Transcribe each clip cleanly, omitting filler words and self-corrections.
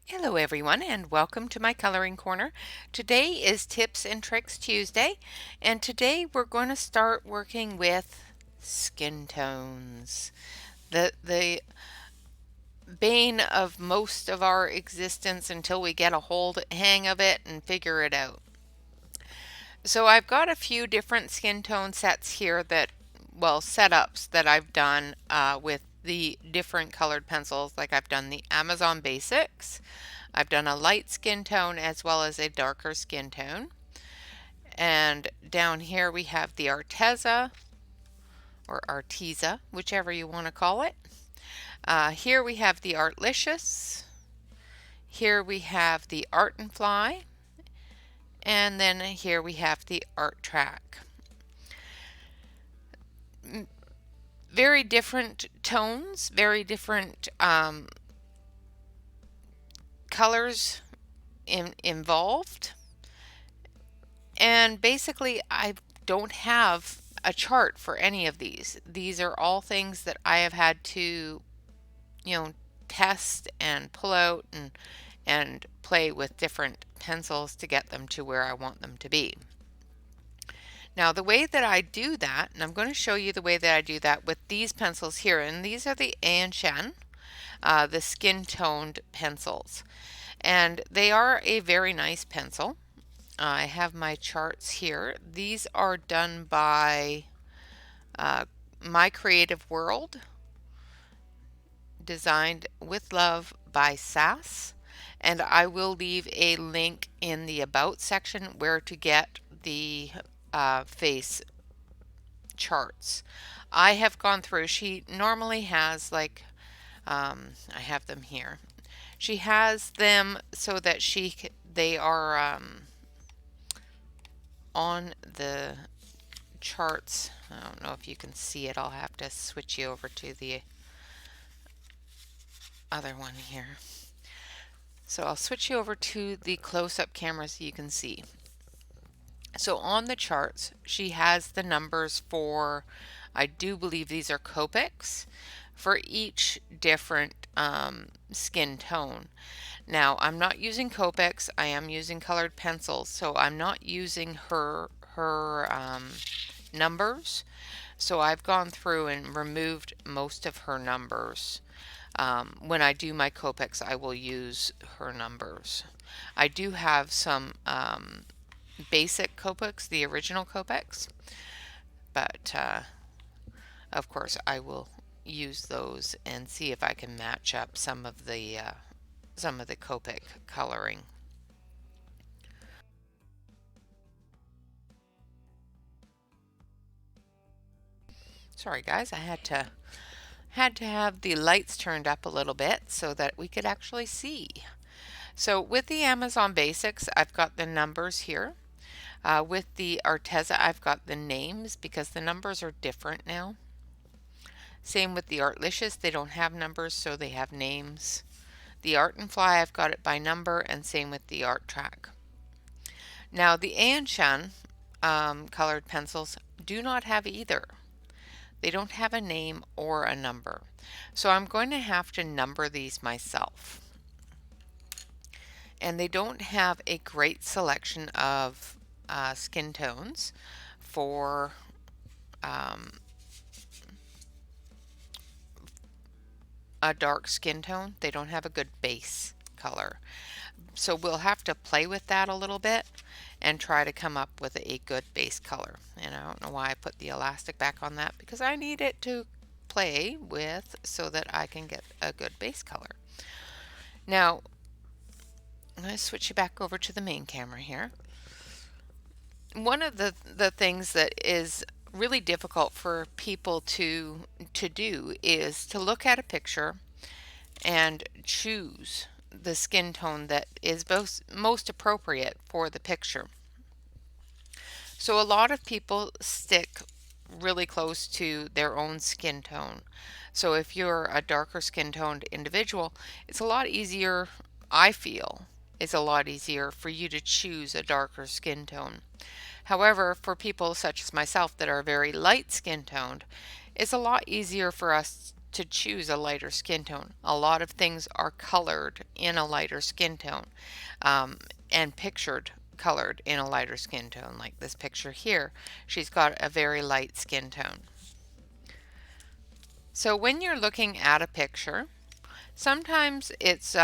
Hello everyone and welcome to my coloring corner. Today is Tips and Tricks Tuesday, and today we're going to start working with skin tones. The bane of most of our existence until we get a hang of it and figure it out. So I've got a few different skin tone sets here setups that I've done with the different colored pencils. Like I've done the Amazon Basics. I've done a light skin tone as well as a darker skin tone. And down here we have the Arteza or Arteza, whichever you want to call it. Here we have the Artlicious. Here we have the Art and Fly. And then here we have the Art Track. Very different tones, very different colors involved. And basically, I don't have a chart for any of these. These are all things that I have had to, test and pull out and play with different pencils to get them to where I want them to be. Now, the way that I do that, and I'm going to show you the way that I do that with these pencils here, and these are the Anshan, the skin-toned pencils. And they are a very nice pencil. I have my charts here. These are done by My Creative World, designed with love by Sass, and I will leave a link in the About section where to get the face charts. I have gone through, she normally has I have them here. She has them so that they are on the charts. I don't know if you can see it. I'll have to switch you over to the other one here. So I'll switch you over to the close-up camera so you can see. So on the charts, she has the numbers for, I do believe these are Copics, for each different skin tone. Now, I'm not using Copics, I am using colored pencils, so I'm not using her numbers. So I've gone through and removed most of her numbers. When I do my Copics, I will use her numbers. I do have some basic Copics, the original Copics, but of course I will use those and see if I can match up some of the Copic coloring. Sorry guys, I had to have the lights turned up a little bit so that we could actually see. So with the Amazon Basics, I've got the numbers here. With the Arteza, I've got the names because the numbers are different now. Same with the Artlicious, they don't have numbers, so they have names. The Art and Fly, I've got it by number, and same with the Art Track. Now the Anshan colored pencils do not have either. They don't have a name or a number. So I'm going to have to number these myself. And they don't have a great selection of skin tones for a dark skin tone. They don't have a good base color. So we'll have to play with that a little bit and try to come up with a good base color. And I don't know why I put the elastic back on that, because I need it to play with so that I can get a good base color. Now, I'm going to switch you back over to the main camera here. One of the things that is really difficult for people to do is to look at a picture and choose the skin tone that is most appropriate for the picture. So a lot of people stick really close to their own skin tone. So if you're a darker skin toned individual, it's a lot easier, I feel, it's a lot easier for you to choose a darker skin tone. However, for people such as myself that are very light skin toned, it's a lot easier for us to choose a lighter skin tone. A lot of things are colored in a lighter skin tone, and pictured colored in a lighter skin tone, like this picture here. She's got a very light skin tone. So when you're looking at a picture, sometimes it's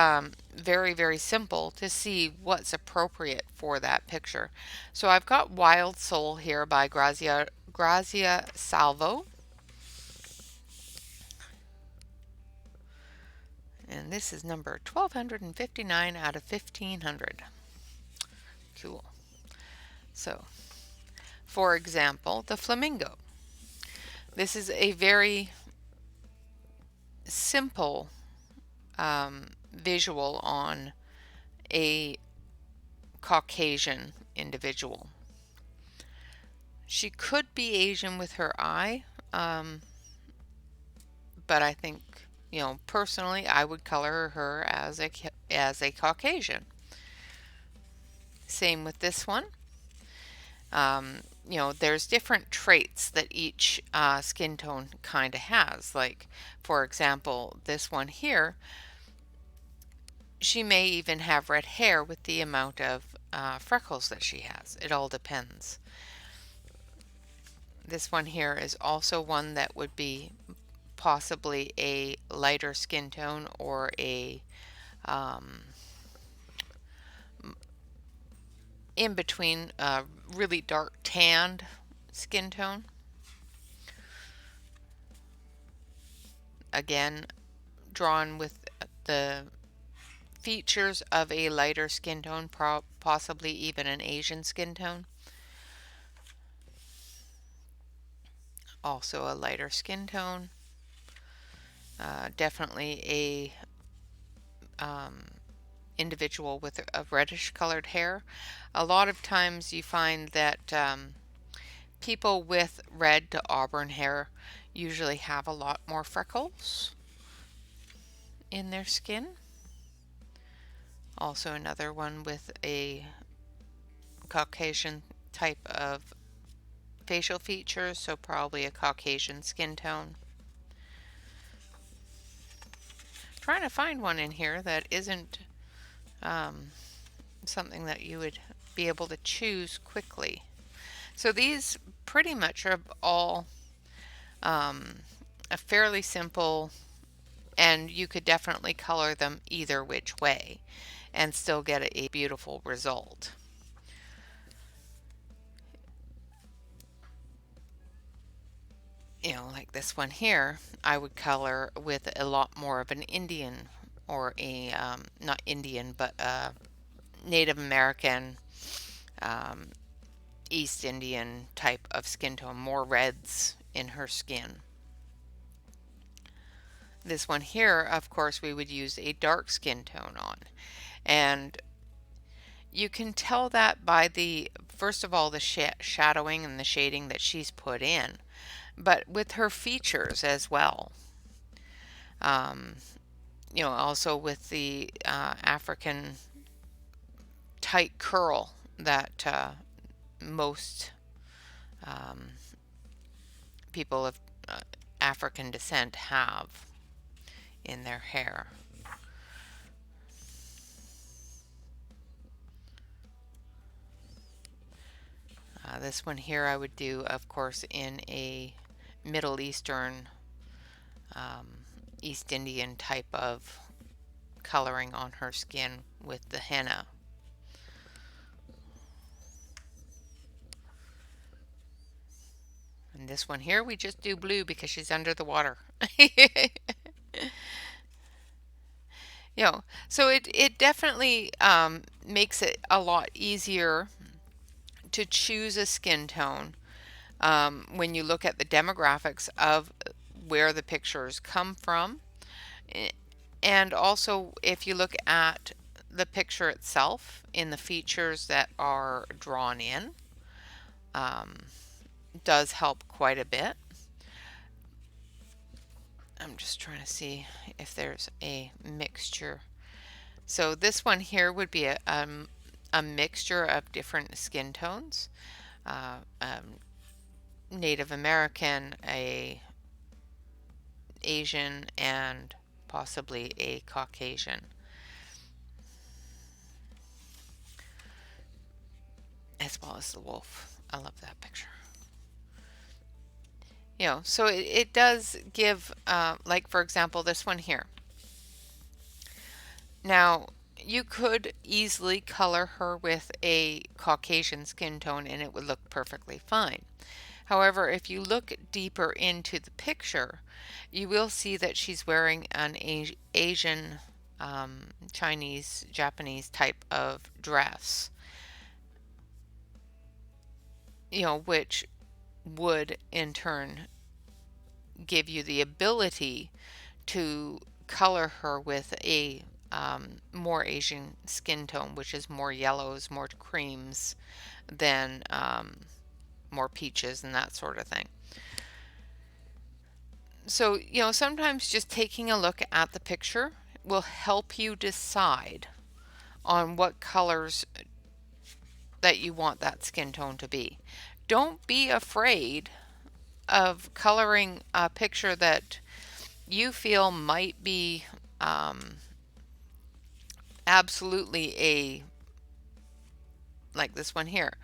very, very simple to see what's appropriate for that picture. So I've got Wild Soul here by Grazia Salvo. And this is number 1259 out of 1500. Cool. So, for example, the flamingo. This is a very simple visual on a Caucasian individual. She could be Asian with her eye, but I think, personally, I would color her as a Caucasian. Same with this one. There's different traits that each skin tone kind of has. Like, for example, this one here, she may even have red hair with the amount of freckles that she has. It all depends. This one here is also one that would be possibly a lighter skin tone or a in between really dark tanned skin tone. Again, drawn with the features of a lighter skin tone, possibly even an Asian skin tone. Also a lighter skin tone. Definitely a individual with a reddish colored hair. A lot of times you find that people with red to auburn hair usually have a lot more freckles in their skin. Also another one with a Caucasian type of facial features, so probably a Caucasian skin tone. Trying to find one in here that isn't something that you would be able to choose quickly. So these pretty much are all a fairly simple, and you could definitely color them either which way and still get a beautiful result. Like this one here, I would color with a lot more of an Indian, or a not Indian, but a Native American, East Indian type of skin tone, more reds in her skin. This one here, of course, we would use a dark skin tone on, and you can tell that by first of all, the shadowing and the shading that she's put in, but with her features as well. Also with the African tight curl that most people of African descent have in their hair. This one here I would do, of course, in a Middle Eastern, East Indian type of coloring on her skin with the henna. And this one here we just do blue because she's under the water. So it definitely makes it a lot easier to choose a skin tone when you look at the demographics of where the pictures come from. And also if you look at the picture itself in the features that are drawn in, does help quite a bit. I'm just trying to see if there's a mixture. So this one here would be a mixture of different skin tones. Native American, a Asian and possibly a Caucasian. As well as the wolf. I love that picture. So it does give, like for example, this one here. Now, you could easily color her with a Caucasian skin tone and it would look perfectly fine. However, if you look deeper into the picture, you will see that she's wearing an Asian, Chinese, Japanese type of dress, which would in turn give you the ability to color her with a more Asian skin tone, which is more yellows, more creams than more peaches and that sort of thing. So, sometimes just taking a look at the picture will help you decide on what colors that you want that skin tone to be. Don't be afraid of coloring a picture that you feel might be absolutely like this one here.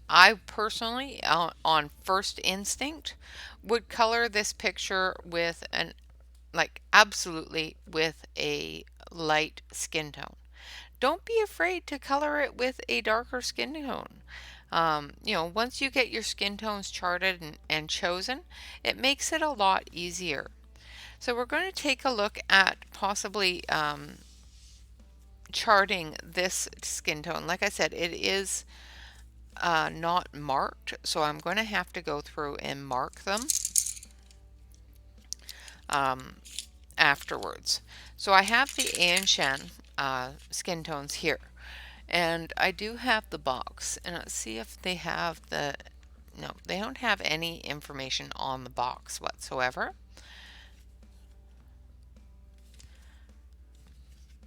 I personally, on first instinct, would color this picture with absolutely with a light skin tone. Don't be afraid to color it with a darker skin tone. Once you get your skin tones charted and chosen, it makes it a lot easier. So we're going to take a look at possibly charting this skin tone. Like I said, it is not marked, so I'm going to have to go through and mark them afterwards. So I have the An Shan skin tones here, and I do have the box, and let's see if they have no, they don't have any information on the box whatsoever,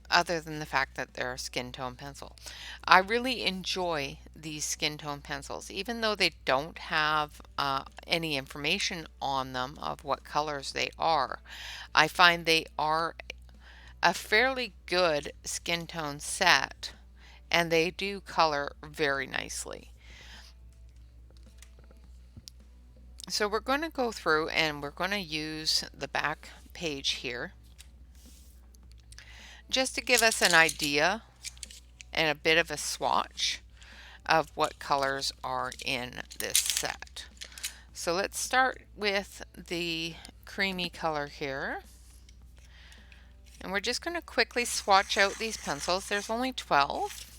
other than the fact that they're a skin tone pencil. I really enjoy these skin tone pencils, even though they don't have any information on them of what colors they are. I find they are a fairly good skin tone set, and they do color very nicely. So we're going to go through and we're going to use the back page here just to give us an idea and a bit of a swatch of what colors are in this set. So let's start with the creamy color here. And we're just going to quickly swatch out these pencils. There's only 12.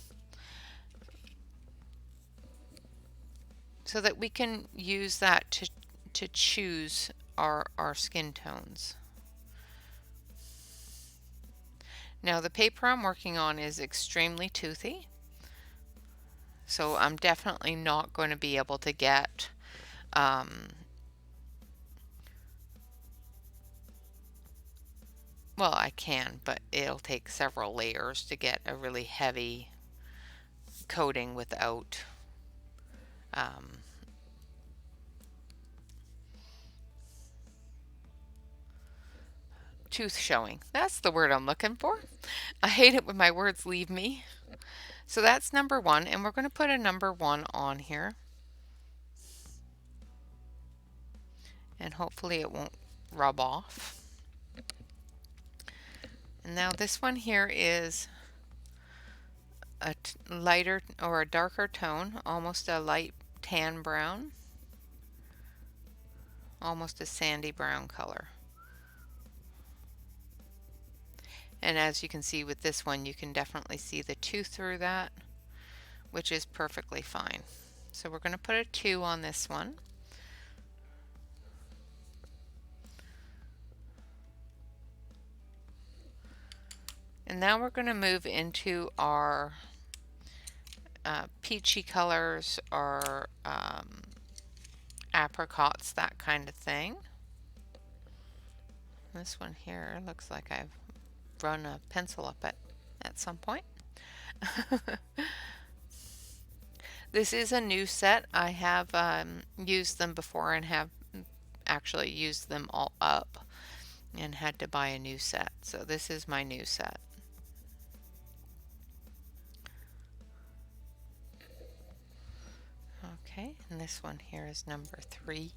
So that we can use that to choose our skin tones. Now the paper I'm working on is extremely toothy, so I'm definitely not going to be able to get well, I can, but it'll take several layers to get a really heavy coating without tooth showing. That's the word I'm looking for. I hate it when my words leave me. So that's number 1, and we're going to put a number 1 on here. And hopefully it won't rub off. And now this one here is a lighter or a darker tone, almost a light tan brown, almost a sandy brown color. And as you can see with this one, you can definitely see the tooth through that, which is perfectly fine. So we're going to put a 2 on this one. And now we're going to move into our peachy colors or apricots, that kind of thing. This one here looks like I've run a pencil up at some point. This is a new set. I have used them before and have actually used them all up. and had to buy a new set. So this is my new set. Okay, and this one here is number 3.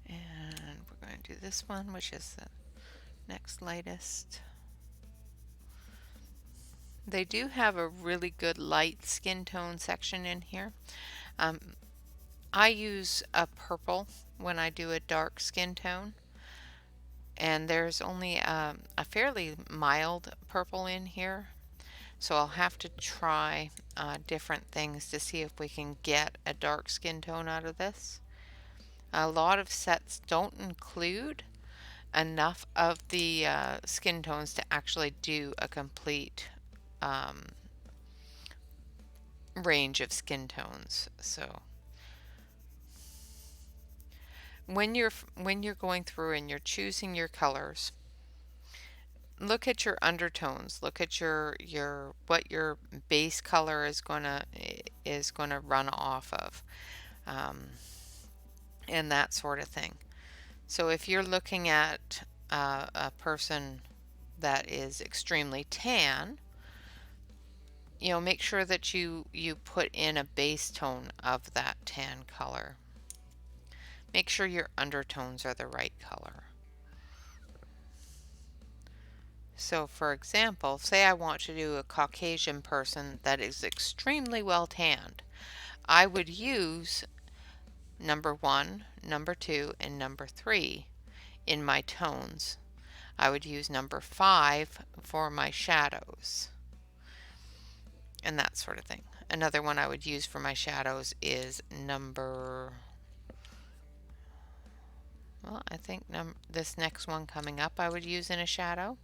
And we're going to do this one, which is the next lightest. They do have a really good light skin tone section in here. I use a purple when I do a dark skin tone, and there's only a fairly mild purple in here. So I'll have to try different things to see if we can get a dark skin tone out of this. A lot of sets don't include enough of the skin tones to actually do a complete range of skin tones. So when you're going through and you're choosing your colors, look at your undertones. Look at your what your base color is gonna run off of, and that sort of thing. So if you're looking at a person that is extremely tan, make sure that you put in a base tone of that tan color. Make sure your undertones are the right color. So for example, say I want to do a Caucasian person that is extremely well tanned. I would use number 1, number 2, and number 3 in my tones. I would use number 5 for my shadows and that sort of thing. Another one I would use for my shadows is I think this next one coming up I would use in a shadow.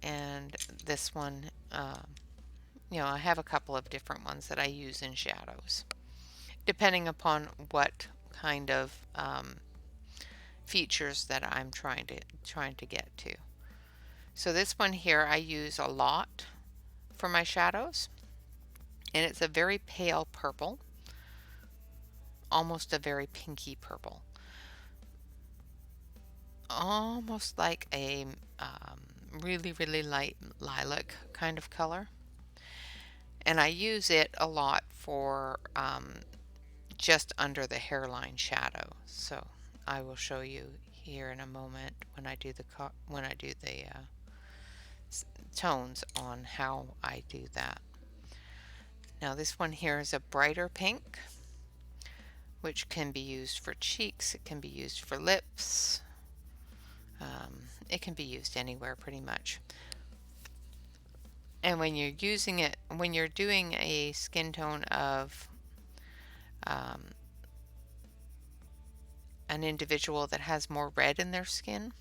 And this one, I have a couple of different ones that I use in shadows, depending upon what kind of features that I'm trying to get to. So this one here I use a lot for my shadows, and it's a very pale purple, almost a very pinky purple, almost like a really light lilac kind of color. And I use it a lot for just under the hairline shadow. So I will show you here in a moment when I do the tones on how I do that. Now this one here is a brighter pink, which can be used for cheeks, it can be used for lips, it can be used anywhere pretty much. And when you're using it, when you're doing a skin tone of an individual that has more red in their skin,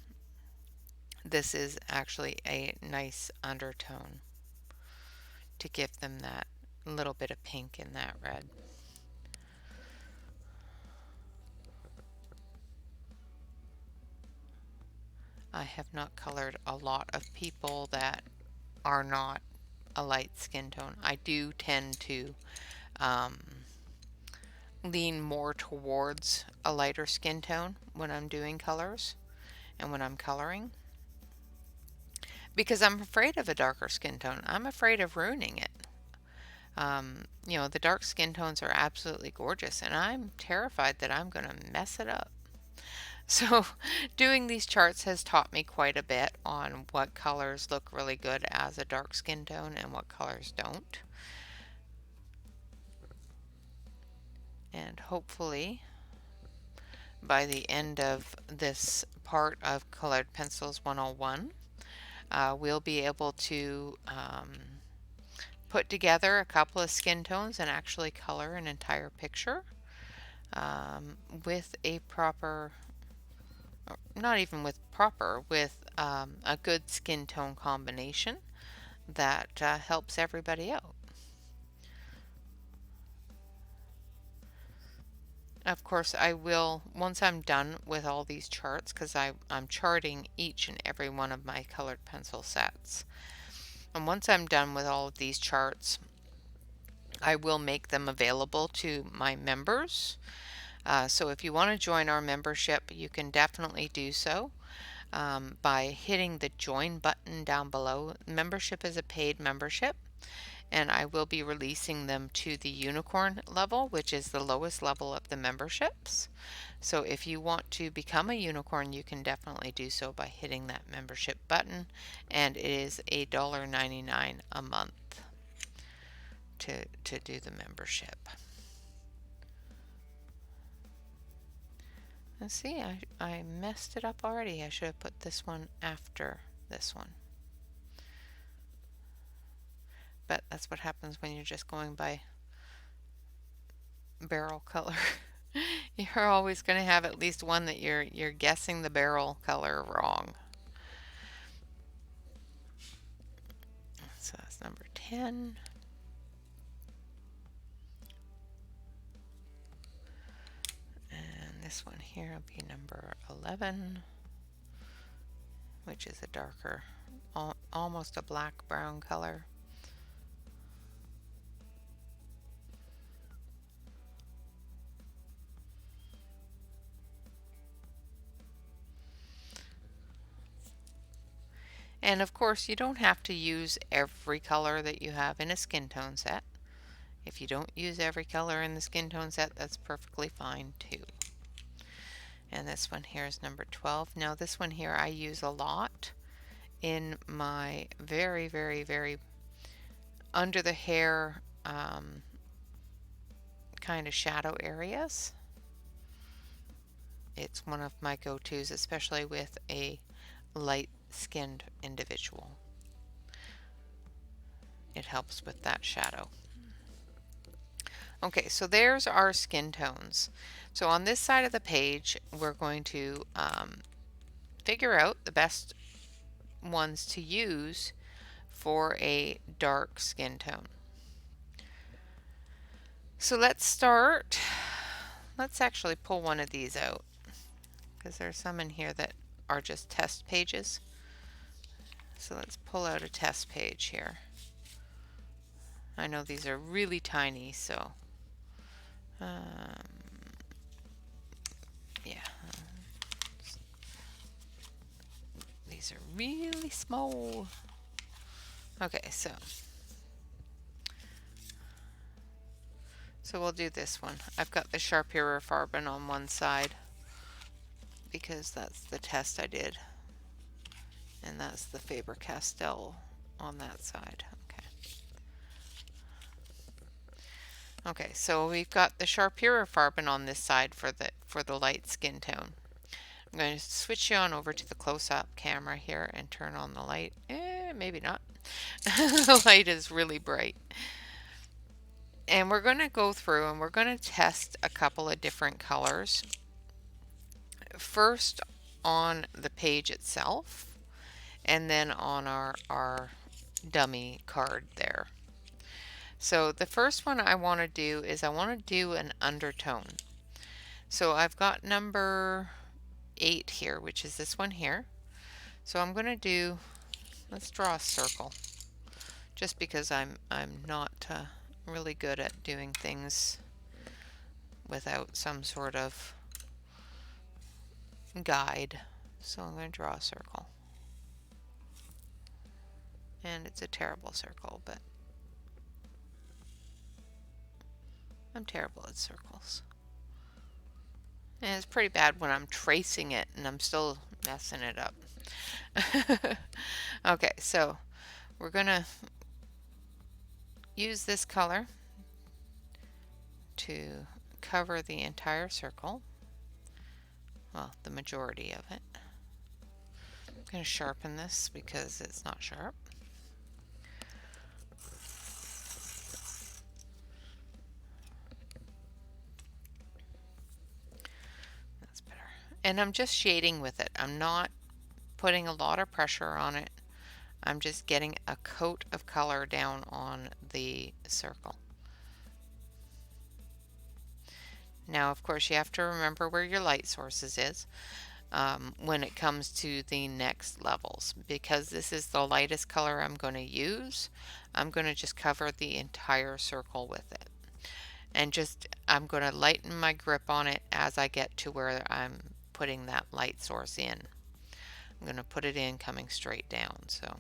this is actually a nice undertone to give them that little bit of pink in that red. I have not colored a lot of people that are not a light skin tone. I do tend to lean more towards a lighter skin tone when I'm doing colors and when I'm coloring, because I'm afraid of a darker skin tone. I'm afraid of ruining it. The dark skin tones are absolutely gorgeous, and I'm terrified that I'm going to mess it up. So doing these charts has taught me quite a bit on what colors look really good as a dark skin tone and what colors don't. And hopefully by the end of this part of Colored Pencils 101, we'll be able to put together a couple of skin tones and actually color an entire picture with a proper, not even with proper, with a good skin tone combination that helps everybody out. Of course, I will, once I'm done with all these charts, because I'm charting each and every one of my colored pencil sets. And once I'm done with all of these charts, I will make them available to my members. So if you want to join our membership, you can definitely do so by hitting the join button down below. Membership is a paid membership, and I will be releasing them to the unicorn level, which is the lowest level of the memberships. So if you want to become a unicorn, you can definitely do so by hitting that membership button, and it is $1.99 a month to do the membership. Let's see, I messed it up already. I should have put this one after this one. But that's what happens when you're just going by barrel color. You're always going to have at least one that you're guessing the barrel color wrong. So that's number 10. And this one here will be number 11, which is a darker, almost a black brown color. And of course, you don't have to use every color that you have in a skin tone set. If you don't use every color in the skin tone set, that's perfectly fine too. And this one here is number 12. Now this one here I use a lot in my very, very, very under the hair kind of shadow areas. It's one of my go-tos, especially with a light-skinned individual. It helps with that shadow. Okay, so there's our skin tones. So on this side of the page, we're going to figure out the best ones to use for a dark skin tone. So let's start. Let's actually pull one of these out, because there's some in here that are just test pages. So let's pull out a test page here. I know these are really tiny, so yeah, these are really small. Okay, so we'll do this one. I've got the Sharpie Farben on one side because that's the test I did, and that's the Faber-Castell on that side. Okay, so we've got the Sharpie Farben on this side for the light skin tone. I'm going to switch you on over to the close-up camera here and turn on the light. Maybe not. The light is really bright. And we're going to go through and we're going to test a couple of different colors. First on the page itself, and then on our dummy card there. So the first one I want to do is I want to do an undertone. So I've got number 8 here, which is this one here. So I'm going to do, let's draw a circle, just because I'm not really good at doing things without some sort of guide. So I'm going to draw a circle. And it's a terrible circle, but I'm terrible at circles. And it's pretty bad when I'm tracing it and I'm still messing it up. Okay, so we're going to use this color to cover the entire circle. Well, the majority of it. I'm going to sharpen this because it's not sharp. And I'm just shading with it. I'm not putting a lot of pressure on it. I'm just getting a coat of color down on the circle. Now, of course, you have to remember where your light sources is. when it comes to the next levels. Because this is the lightest color I'm going to use, I'm going to just cover the entire circle with it. And just, I'm going to lighten my grip on it as I get to where I'm putting that light source in. I'm going to put it in coming straight down. So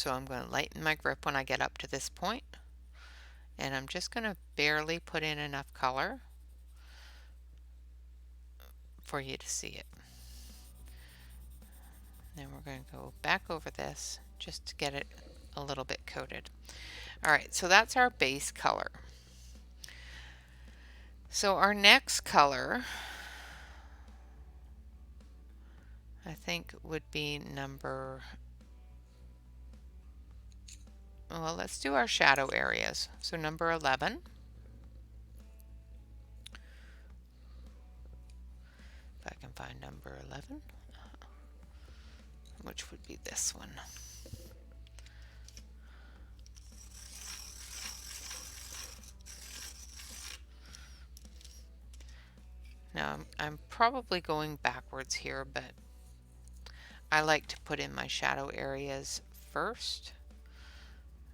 I'm going to lighten my grip when I get up to this point, and I'm just going to barely put in enough color for you to see it. Then we're going to go back over this just to get it a little bit coated. Alright, so that's our base color. So our next color, I think, would be number, well, let's do our shadow areas. So number 11. If I can find number 11, which would be this one. Now I'm probably going backwards here, but I like to put in my shadow areas first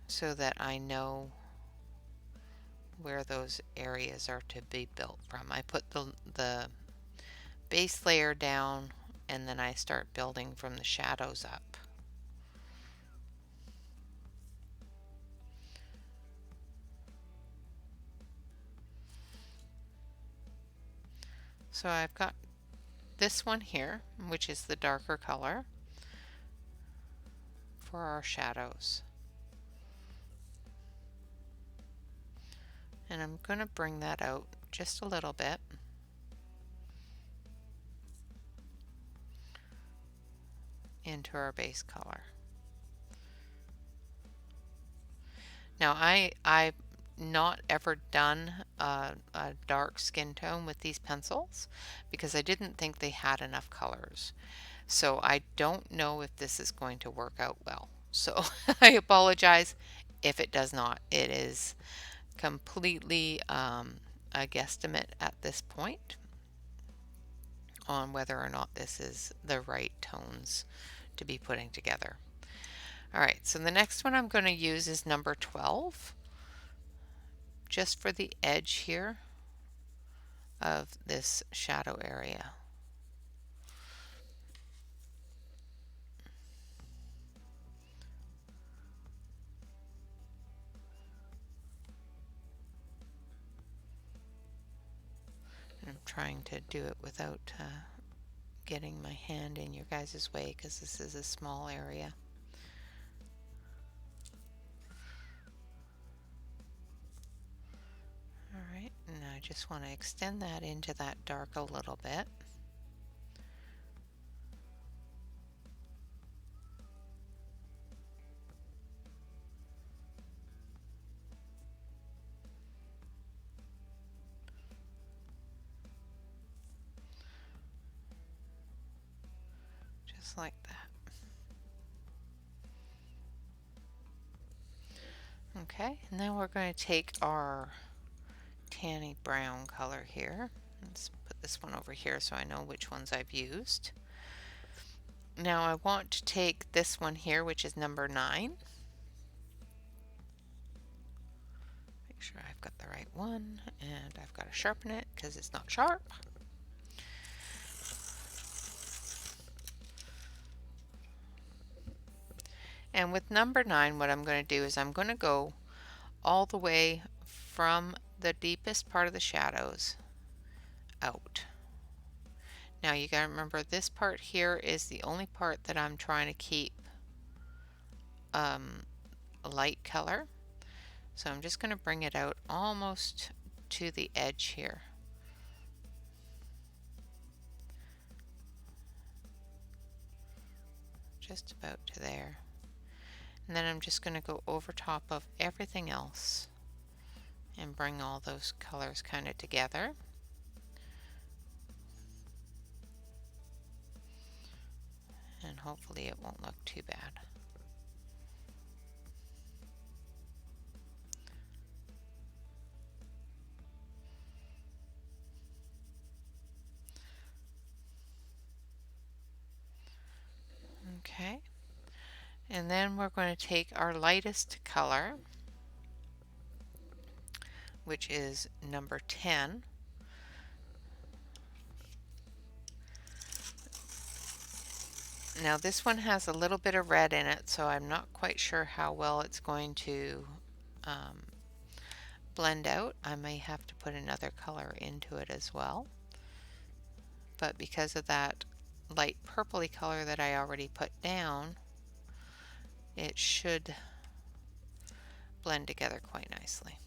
so that I know where those areas are to be built from. I put the base layer down and then I start building from the shadows up. So I've got this one here, which is the darker color for our shadows. And I'm going to bring that out just a little bit. Into our base color. Now I've not ever done a dark skin tone with these pencils because I didn't think they had enough colors. So I don't know if this is going to work out well. So I apologize if it does not. It is completely a guesstimate at this point on whether or not this is the right tones to be putting together. Alright, so the next one I'm going to use is number 12, just for the edge here of this shadow area. And I'm trying to do it without getting my hand in your guys' way because this is a small area. Alright, and I just want to extend that into that dark a little bit. Just like that. Okay, and then we're going to take our tanny brown color here. Let's put this one over here so I know which ones I've used. Now I want to take this one here, which is number 9. Make sure I've got the right one, and I've got to sharpen it because it's not sharp. And with number 9, what I'm going to do is I'm going to go all the way from the deepest part of the shadows out. Now you got to remember this part here is the only part that I'm trying to keep a light color. So I'm just going to bring it out almost to the edge here. Just about to there. And then I'm just going to go over top of everything else and bring all those colors kind of together. And hopefully it won't look too bad. And then we're going to take our lightest color, which is number 10. Now this one has a little bit of red in it, so I'm not quite sure how well it's going to blend out. I may have to put another color into it as well. But because of that light purpley color that I already put down, it should blend together quite nicely.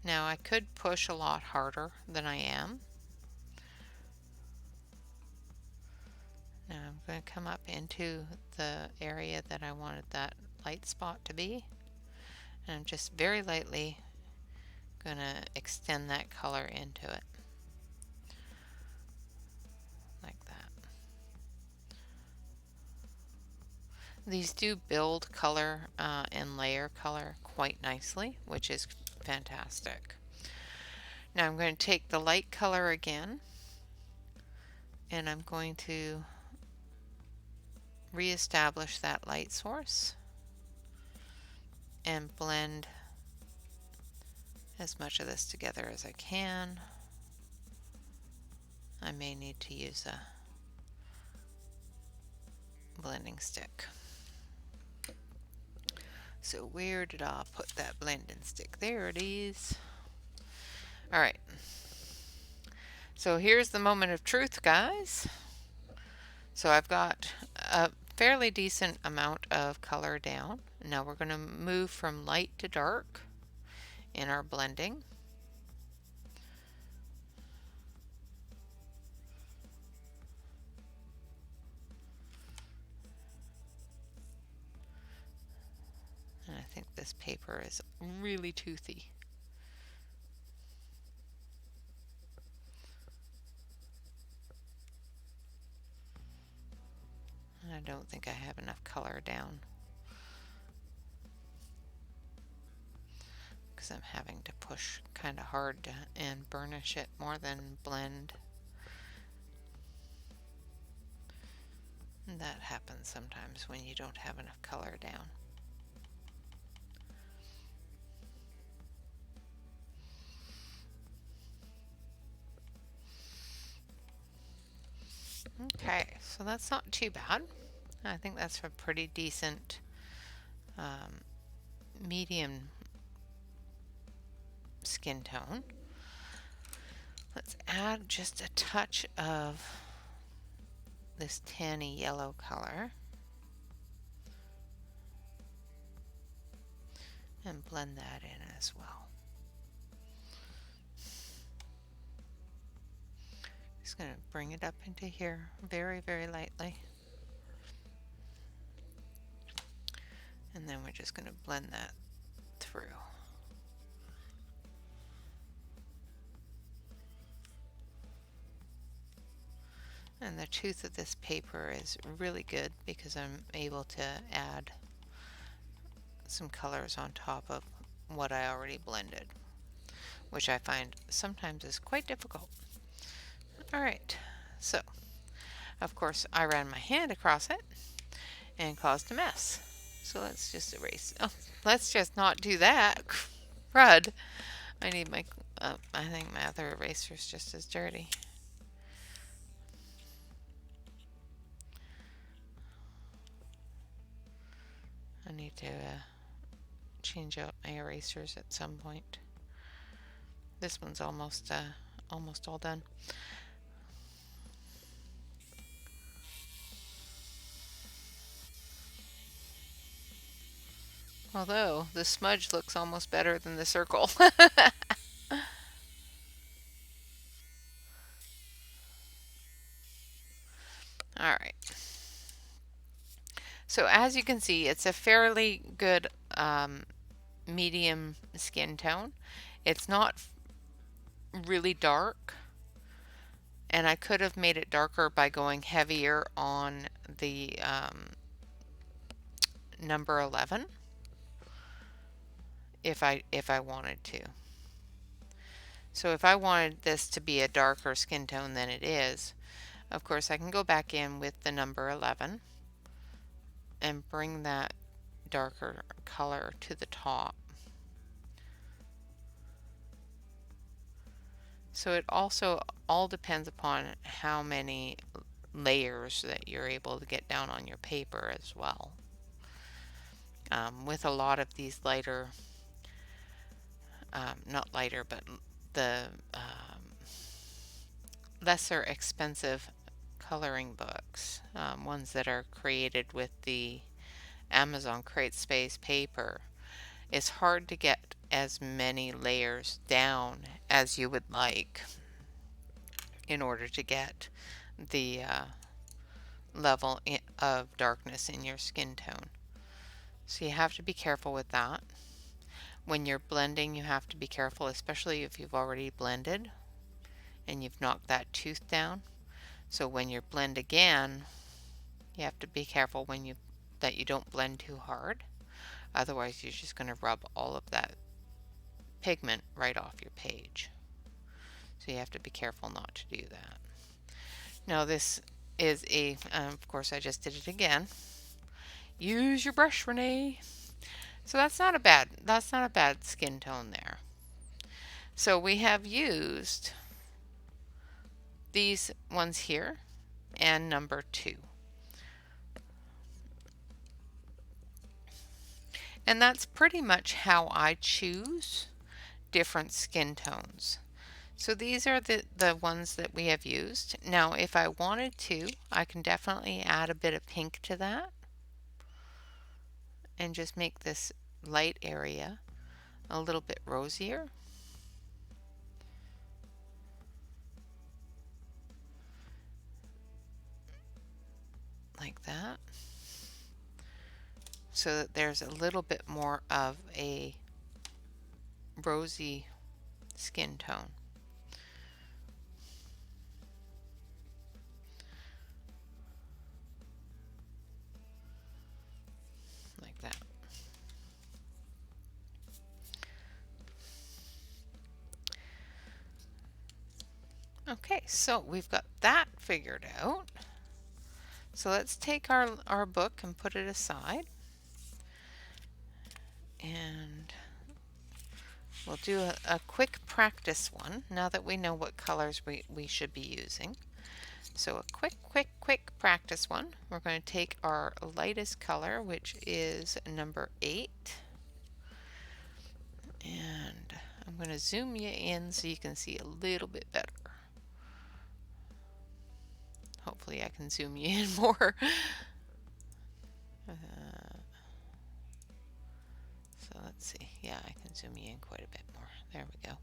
Now I could push a lot harder than I am. Now I'm going to come up into the area that I wanted that light spot to be, and I'm just very lightly going to extend that color into it, like that. These do build color and layer color quite nicely, which is fantastic. Now I'm going to take the light color again, and I'm going to reestablish that light source and blend as much of this together as I can. I may need to use a blending stick. So where did I put that blending stick? There it is. Alright. So here's the moment of truth, guys. So I've got a fairly decent amount of color down. Now we're going to move from light to dark in our blending. And I think this paper is really toothy. I don't think I have enough color down because I'm having to push kind of hard and burnish it more than blend. And that happens sometimes when you don't have enough color down. Okay, so that's not too bad. I think that's a pretty decent medium skin tone. Let's add just a touch of this tanny yellow color and blend that in as well. Just going to bring it up into here very, very lightly. And then we're just going to blend that through. And the tooth of this paper is really good because I'm able to add some colors on top of what I already blended, which I find sometimes is quite difficult. Alright, so of course I ran my hand across it and caused a mess. So let's just erase. Oh, let's just not do that. Crud. I need my, I think my other eraser is just as dirty. I need to change out my erasers at some point. This one's almost all done. Although the smudge looks almost better than the circle. Alright. So as you can see, it's a fairly good medium skin tone. It's not really dark, and I could have made it darker by going heavier on the number 11 if I wanted to. So if I wanted this to be a darker skin tone than it is, of course I can go back in with the number 11 and bring that darker color to the top. So it also all depends upon how many layers that you're able to get down on your paper as well. With a lot of these lighter, not lighter, but the lesser expensive coloring books, ones that are created with the Amazon CreateSpace paper, it's hard to get as many layers down as you would like in order to get the level of darkness in your skin tone. So you have to be careful with that. When you're blending, you have to be careful, especially if you've already blended and you've knocked that tooth down. So when you blend again, you have to be careful that you don't blend too hard. Otherwise, you're just going to rub all of that pigment right off your page. So you have to be careful not to do that. Now this is of course I just did it again. Use your brush, Renee. So that's not a bad skin tone there. So we have used these ones here and number 2. And that's pretty much how I choose different skin tones. So these are the ones that we have used. Now if I wanted to, I can definitely add a bit of pink to that and just make this light area a little bit rosier. Like that. So that there's a little bit more of a rosy skin tone. Like that. Okay, so we've got that figured out. So let's take our book and put it aside. And we'll do a quick practice one now that we know what colors we should be using. So a quick practice one. We're going to take our lightest color, which is number 8. And I'm going to zoom you in so you can see a little bit better. Hopefully I can zoom you in more. So let's see. Yeah, I can zoom you in quite a bit more. There we go.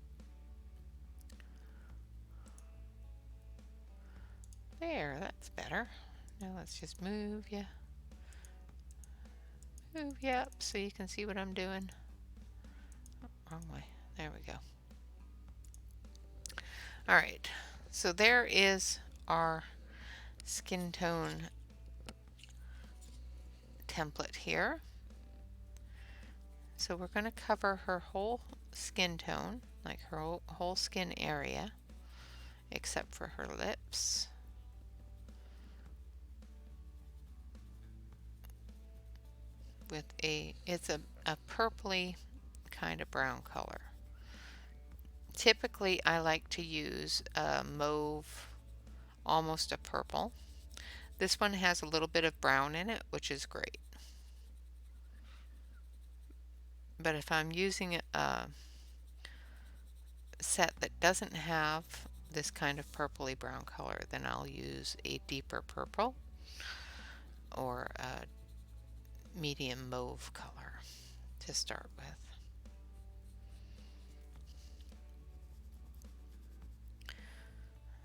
There, that's better. Now let's just move you. Move you up so you can see what I'm doing. Oh, wrong way. There we go. Alright, so there is our skin tone template here. So we're going to cover her whole skin tone, like her whole skin area, except for her lips. With it's a purpley kind of brown color. Typically I like to use a mauve, almost a purple. This one has a little bit of brown in it, which is great. But if I'm using a set that doesn't have this kind of purpley brown color, then I'll use a deeper purple or a medium mauve color to start with.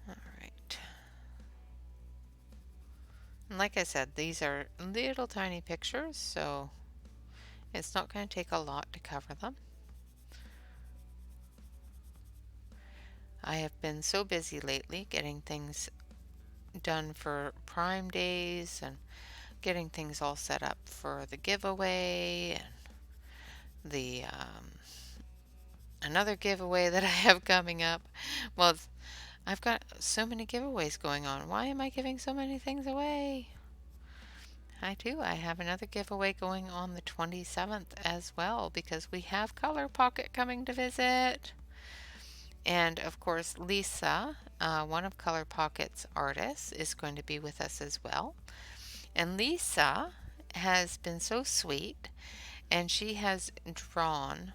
Alright. And like I said, these are little tiny pictures, so it's not going to take a lot to cover them. I have been so busy lately getting things done for Prime Days and getting things all set up for the giveaway and the another giveaway that I have coming up. Well, I've got so many giveaways going on. Why am I giving so many things away? I do. I have another giveaway going on the 27th as well because we have Color Pocket coming to visit. And of course, Lisa, one of Color Pocket's artists, is going to be with us as well. And Lisa has been so sweet, and she has drawn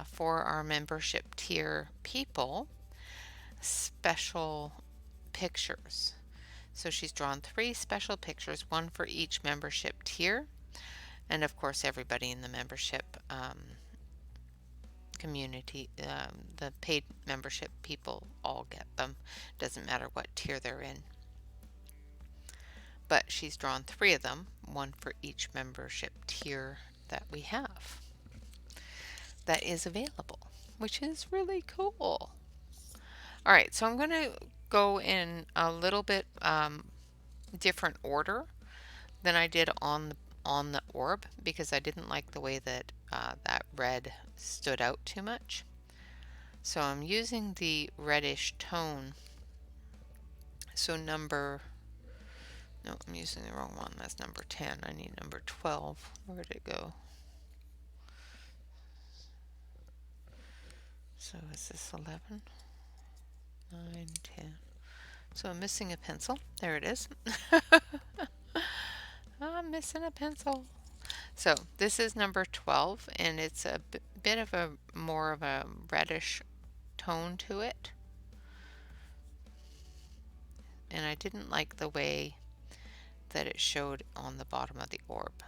for our membership tier people special pictures. So she's drawn 3 special pictures, one for each membership tier. And of course, everybody in the membership community, the paid membership people all get them. Doesn't matter what tier they're in. But she's drawn 3 of them, one for each membership tier that we have that is available, which is really cool. All right, so I'm going to go in a little bit different order than I did on the orb because I didn't like the way that that red stood out too much. So I'm using the reddish tone. So I'm using the wrong one. That's number 10. I need number 12. Where did it go? So is this 11? 9, 10. So I'm missing a pencil. There it is. I'm missing a pencil. So this is number 12, and it's a bit of a more of a reddish tone to it. And I didn't like the way that it showed on the bottom of the orb.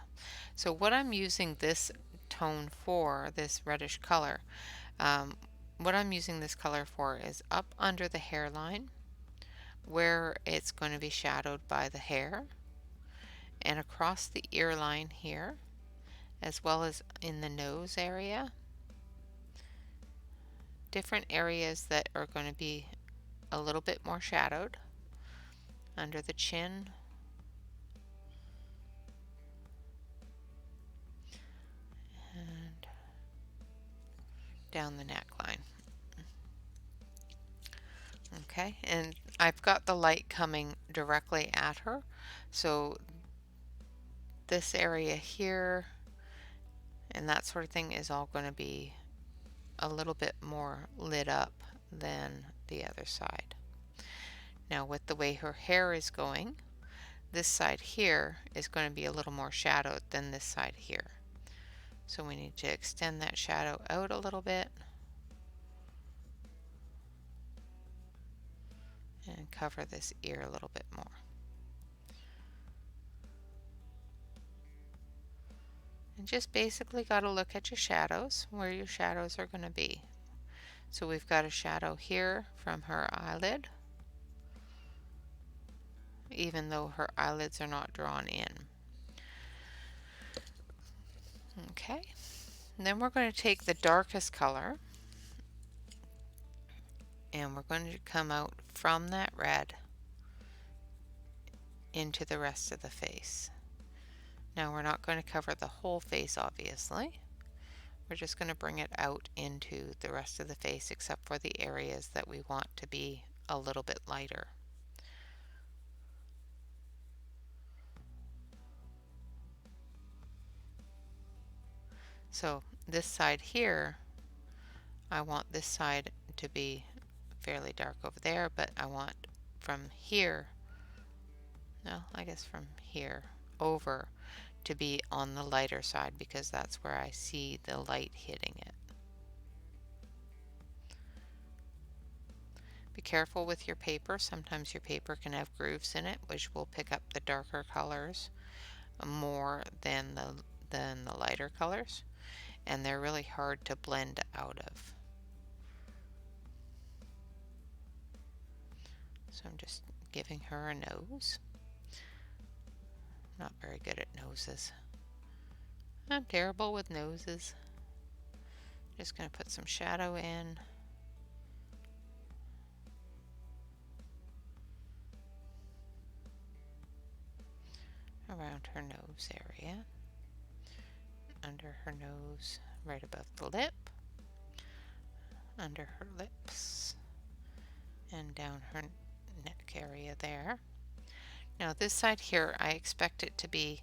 So what I'm using this tone for, this reddish color, what I'm using this color for is up under the hairline where it's going to be shadowed by the hair, and across the ear line here, as well as in the nose area. Different areas that are going to be a little bit more shadowed under the chin, and down the neckline. Okay, and I've got the light coming directly at her, so this area here and that sort of thing is all going to be a little bit more lit up than the other side. Now with the way her hair is going, this side here is going to be a little more shadowed than this side here. So we need to extend that shadow out a little bit and cover this ear a little bit more. And just basically got to look at your shadows, where your shadows are going to be. So we've got a shadow here from her eyelid, even though her eyelids are not drawn in. Okay, and then we're going to take the darkest color and we're going to come out from that red into the rest of the face. Now we're not going to cover the whole face, obviously. We're just going to bring it out into the rest of the face except for the areas that we want to be a little bit lighter. So this side here, I want this side to be fairly dark over there, but I want from here, no, I guess from here over to be on the lighter side because that's where I see the light hitting it. Be careful with your paper. Sometimes your paper can have grooves in it, which will pick up the darker colors more than the lighter colors, and they're really hard to blend out of. So I'm just giving her a nose. Not very good at noses. I'm terrible with noses. Just going to put some shadow in. Around her nose area. Under her nose, right above the lip. under her lips and down her neck area there. Now this side here, I expect it to be,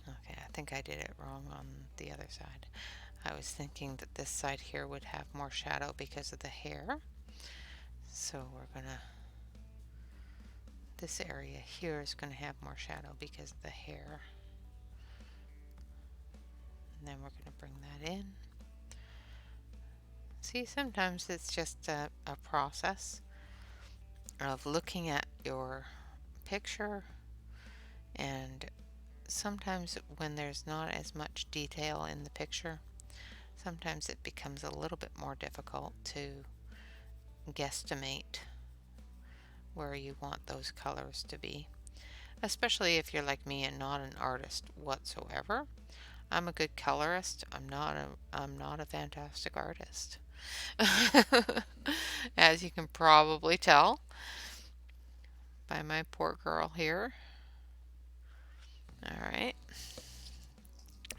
okay, I think I did it wrong on the other side. I was thinking that this side here would have more shadow because of the hair. So we're gonna, this area here is gonna have more shadow because of the hair. And then we're gonna bring that in. See, sometimes it's just a process of looking at your picture, and sometimes when there's not as much detail in the picture, sometimes it becomes a little bit more difficult to guesstimate where you want those colors to be, especially if you're like me and not an artist whatsoever. I'm a good colorist. I'm not a fantastic artist. As you can probably tell by my poor girl here. All right.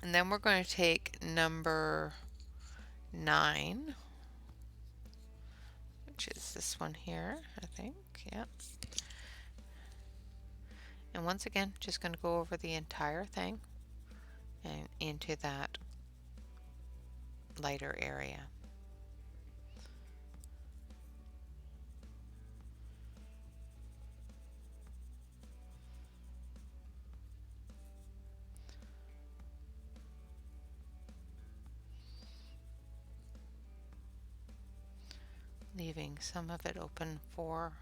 And then we're going to take number 9, which is this one here, I think. Yep. And once again, just going to go over the entire thing and into that lighter area. Leaving some of it open for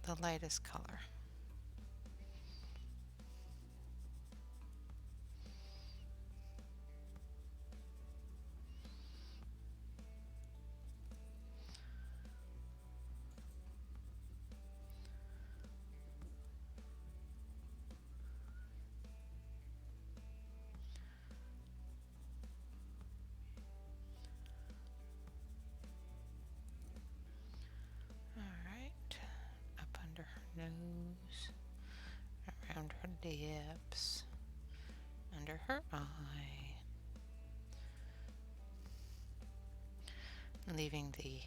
the lightest color. Alright, up under her nose, around her lips, under her eye, leaving the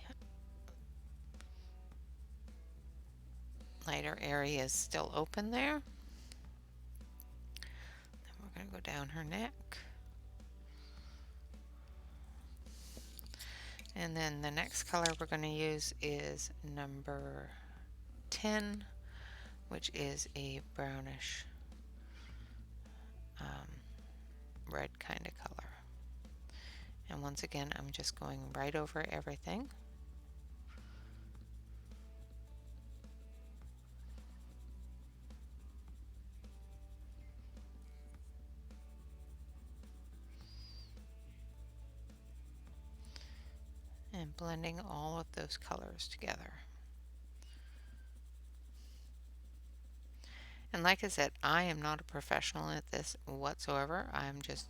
lighter areas still open there. Then we're going to go down her neck. And then the next color we're going to use is number 10, which is a brownish red kind of color. And once again, I'm just going right over everything. And blending all of those colors together. And like I said, I am not a professional at this whatsoever. I'm just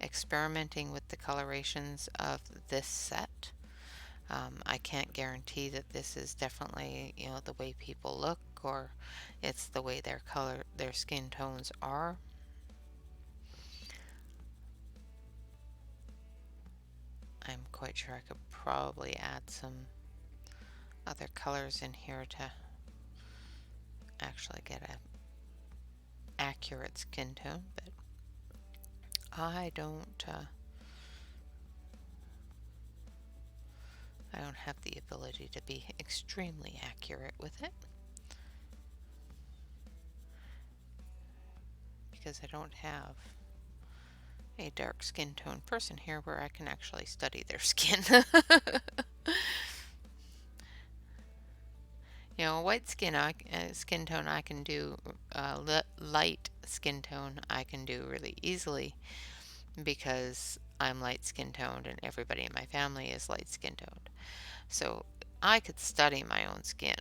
experimenting with the colorations of this set. I can't guarantee that this is definitely, you know, the way people look, or it's the way their skin tones are. I'm quite sure I could probably add some other colors in here to actually get a accurate skin tone, but I don't have the ability to be extremely accurate with it, because I don't have a dark skin tone person here where I can actually study their skin. You know, white skin tone I can do, light skin tone I can do really easily because I'm light skin toned and everybody in my family is light skin toned. So I could study my own skin.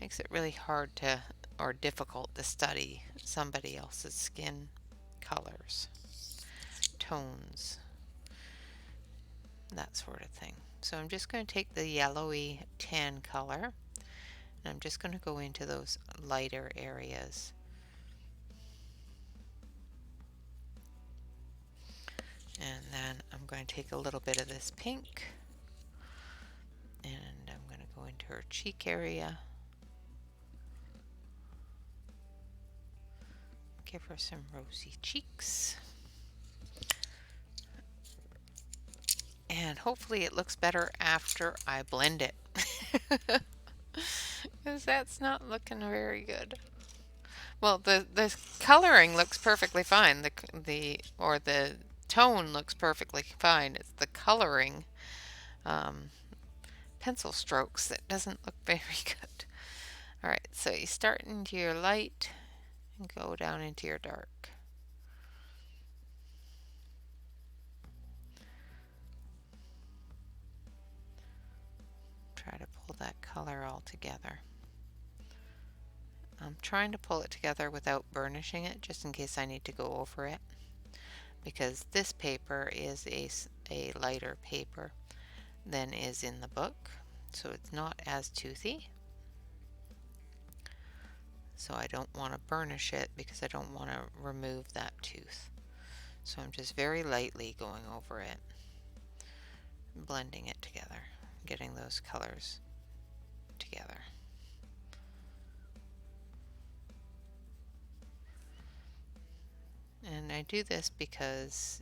Makes it really hard to, or difficult to study somebody else's skin colors, tones, that sort of thing. So I'm just going to take the yellowy tan color and I'm just going to go into those lighter areas. And then I'm going to take a little bit of this pink and I'm going to go into her cheek area. Give her some rosy cheeks. And hopefully it looks better after I blend it. Because that's not looking very good. Well, the coloring looks perfectly fine. The tone looks perfectly fine. It's the coloring, um, pencil strokes that doesn't look very good. All right, so you start into your light and go down into your dark. Try to pull that color all together. I'm trying to pull it together without burnishing it, just in case I need to go over it, because this paper is a lighter paper than is in the book, so it's not as toothy. So I don't want to burnish it because I don't want to remove that tooth. So I'm just very lightly going over it, blending it together, getting those colors together. And I do this because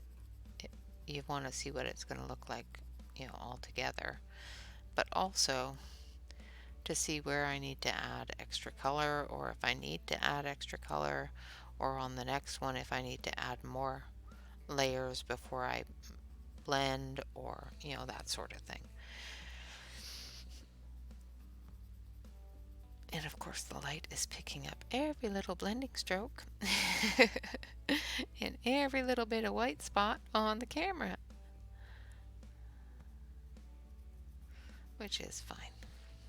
you want to see what it's going to look like, all together, but also to see where I need to add extra color, or if I need to add extra color, or on the next one if I need to add more layers before I blend, or that sort of thing. And of course the light is picking up every little blending stroke and every little bit of white spot on the camera, which is fine.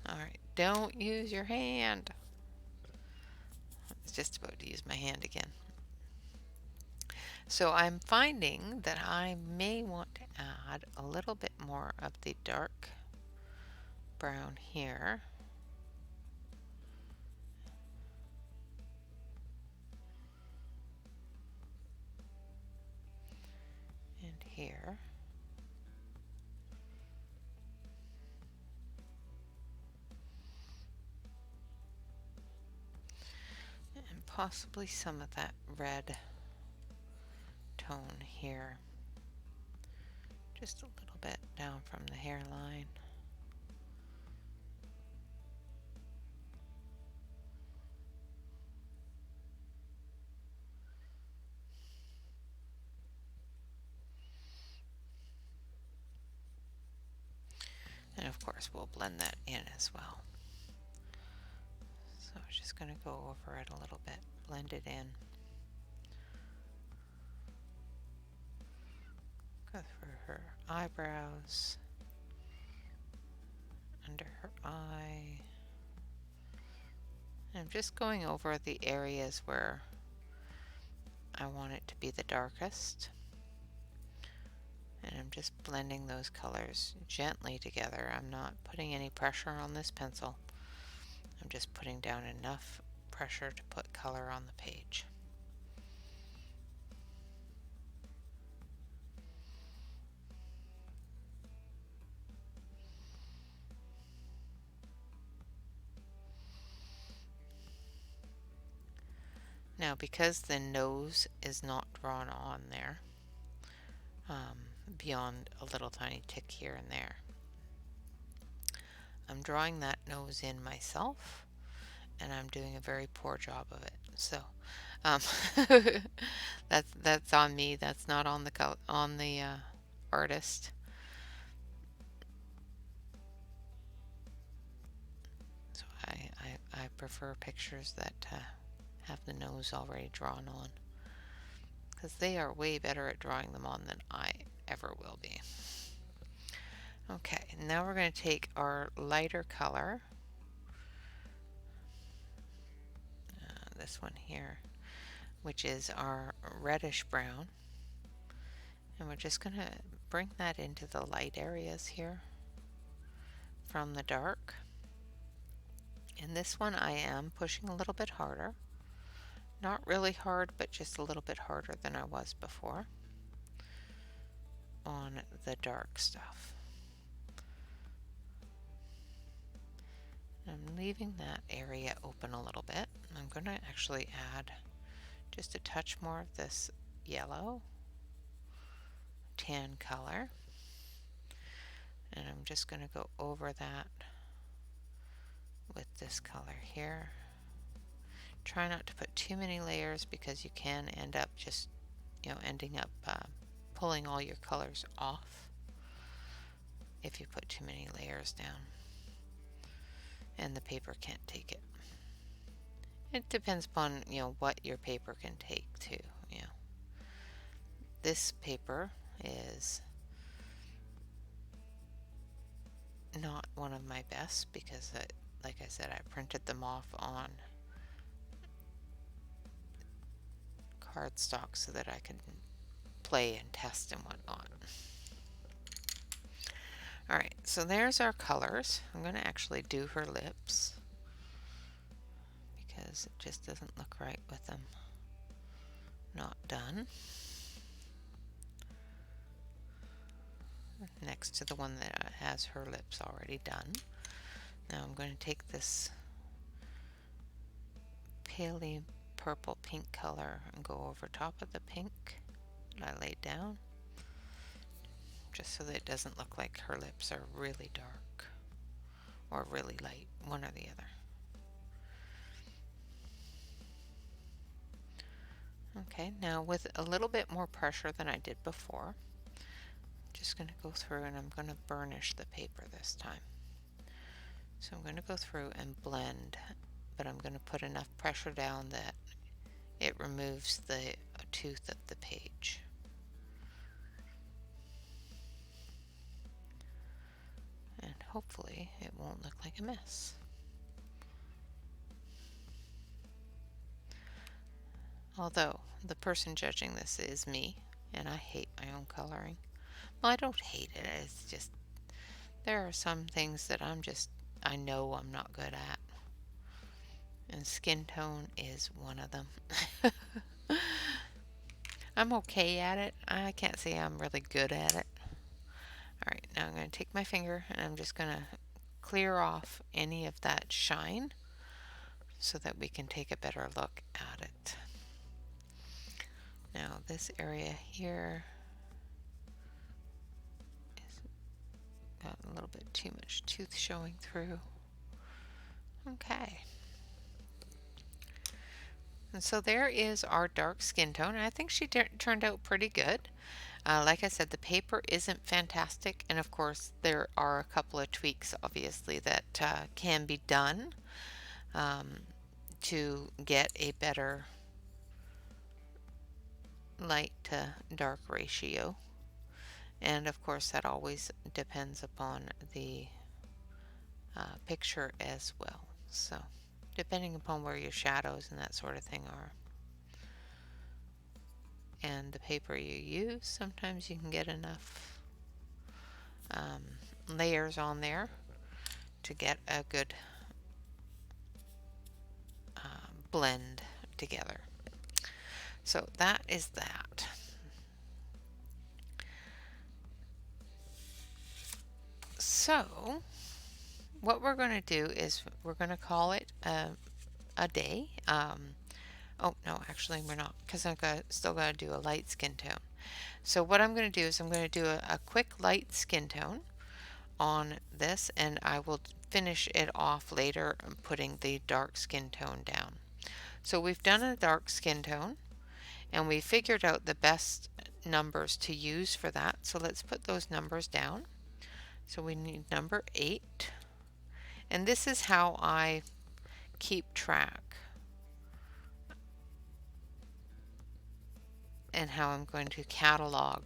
Alright, don't use your hand. I was just about to use my hand again. So I'm finding that I may want to add a little bit more of the dark brown here. And here. And possibly some of that red tone here. Just a little bit down from the hairline. And of course we'll blend that in as well. So I'm just going to go over it a little bit, blend it in. Go through her eyebrows, under her eye. And I'm just going over the areas where I want it to be the darkest. And I'm just blending those colors gently together. I'm not putting any pressure on this pencil. I'm just putting down enough pressure to put color on the page. Now, because the nose is not drawn on there, beyond a little tiny tick here and there, I'm drawing that nose in myself, and I'm doing a very poor job of it. So um, that's on me. That's not on the artist. So I prefer pictures that have the nose already drawn on, because they are way better at drawing them on than I ever will be. Okay, now we're going to take our lighter color, this one here, which is our reddish brown, and we're just going to bring that into the light areas here from the dark. And this one I am pushing a little bit harder. Not really hard, but just a little bit harder than I was before. on the dark stuff. I'm leaving that area open a little bit. I'm going to actually add just a touch more of this yellow tan color, and I'm just going to go over that with this color here. Try not to put too many layers because you can end up just, ending up pulling all your colors off if you put too many layers down, and the paper can't take it. It depends upon, what your paper can take too, This paper is not one of my best because, like I said, I printed them off on cardstock so that I could play and test and whatnot. Alright, so there's our colors. I'm going to actually do her lips because it just doesn't look right with them not done. Next to the one that has her lips already done. Now I'm going to take this paley purple pink color and go over top of the pink that I laid down, just so that it doesn't look like her lips are really dark or really light, one or the other. Okay, now with a little bit more pressure than I did before, I'm just going to go through and I'm going to burnish the paper this time. So I'm going to go through and blend, but I'm going to put enough pressure down that it removes the tooth of the page. And hopefully it won't look like a mess. Although the person judging this is me, and I hate my own coloring. Well, I don't hate it, it's just there are some things that I know I'm not good at. And skin tone is one of them. I'm okay at it. I can't say I'm really good at it. Alright, now I'm going to take my finger and I'm just going to clear off any of that shine so that we can take a better look at it. Now this area here is got a little bit too much tooth showing through. Okay. And so there is our dark skin tone. I think she turned out pretty good. Like I said, the paper isn't fantastic, and of course there are a couple of tweaks obviously that can be done to get a better light to dark ratio, and of course that always depends upon the picture as well, so depending upon where your shadows and that sort of thing are and the paper you use, sometimes you can get enough layers on there to get a good blend together. So that is that. So what we're going to do is we're going to call it a day. Oh no, actually we're not, because I'm still going to do a light skin tone. So what I'm going to do is I'm going to do a quick light skin tone on this, and I will finish it off later putting the dark skin tone down. So we've done a dark skin tone and we figured out the best numbers to use for that. So let's put those numbers down. So we need number 8, and this is how I keep track and how I'm going to catalog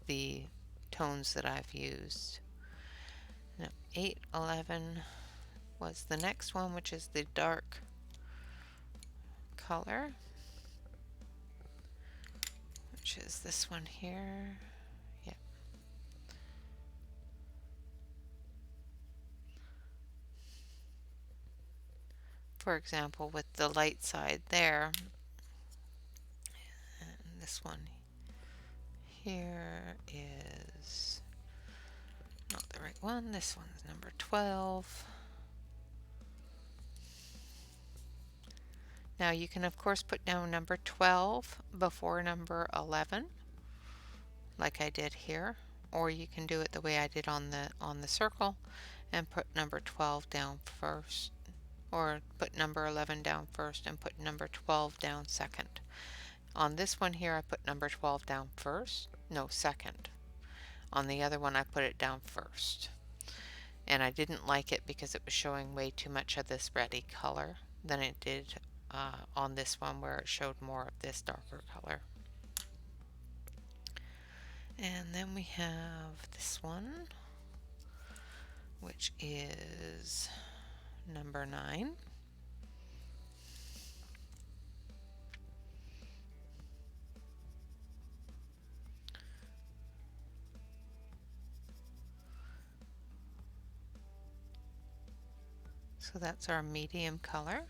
the tones that I've used. Now 8, 11 was the next one, which is the dark color, which is this one here. Yep. For example, with the light side there, and this one here is not the right one. This one's number 12. Now you can of course put down number 12 before number 11 like I did here, or you can do it the way I did on the circle and put number 12 down first, or put number 11 down first and put number 12 down second. On this one here I put number 12 down first, no, second. On the other one I put it down first. And I didn't like it because it was showing way too much of this reddy color than it did on this one where it showed more of this darker color. And then we have this one, which is number 9. So that's our medium color.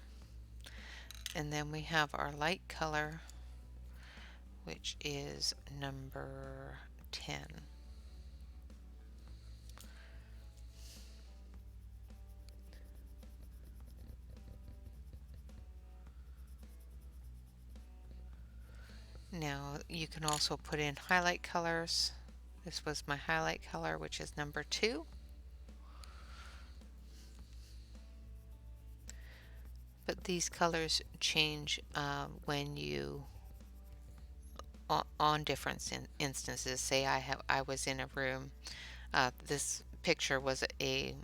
And then we have our light color, which is number 10. Now you can also put in highlight colors. This was my highlight color, which is number 2. But these colors change when you on different instances. Say I was in a room. This picture was a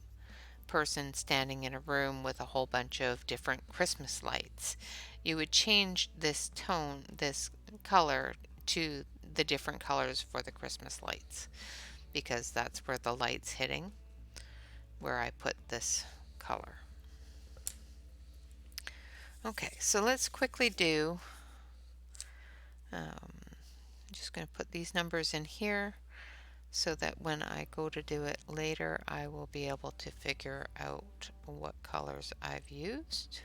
person standing in a room with a whole bunch of different Christmas lights. You would change this tone, this color, to the different colors for the Christmas lights, because that's where the light's hitting, where I put this color. Okay, so let's quickly do, I'm just going to put these numbers in here so that when I go to do it later, I will be able to figure out what colors I've used.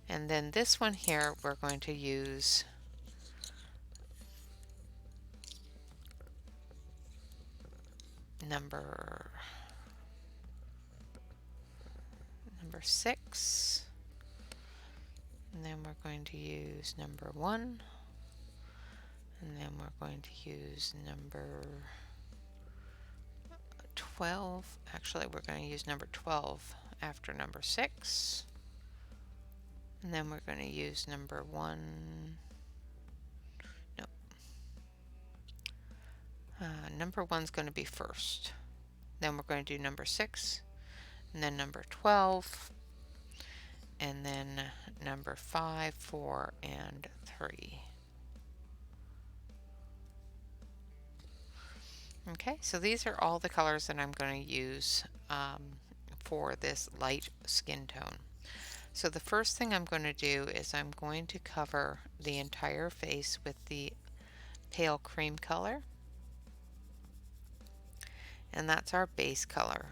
And then this one here, we're going to use number 6. And then we're going to use number 1. And then we're going to use number 12. Actually, we're going to use number 12 after number 6. And then we're going to use number 1. No. Number 1's going to be first. Then we're going to do number 6. And then number 12. And then number 5, 4, and 3. Okay, so these are all the colors that I'm going to use for this light skin tone. So the first thing I'm going to do is I'm going to cover the entire face with the pale cream color. And that's our base color.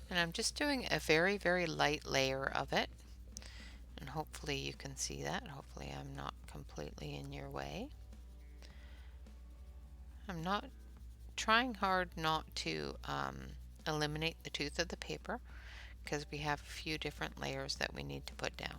And I'm just doing a very, very light layer of it. And hopefully you can see that. Hopefully I'm not completely in your way. I'm not trying hard not to eliminate the tooth of the paper, because we have a few different layers that we need to put down.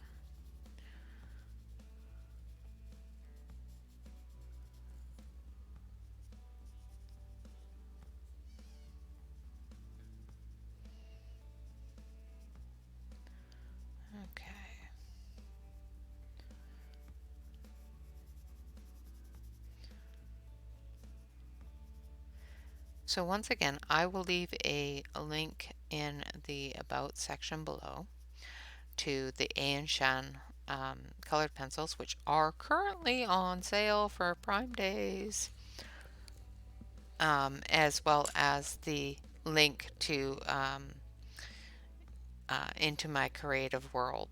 Okay. So once again, I will leave a link in the About section below to the A & Shan colored pencils, which are currently on sale for Prime Days, as well as the link to Into My Creative World,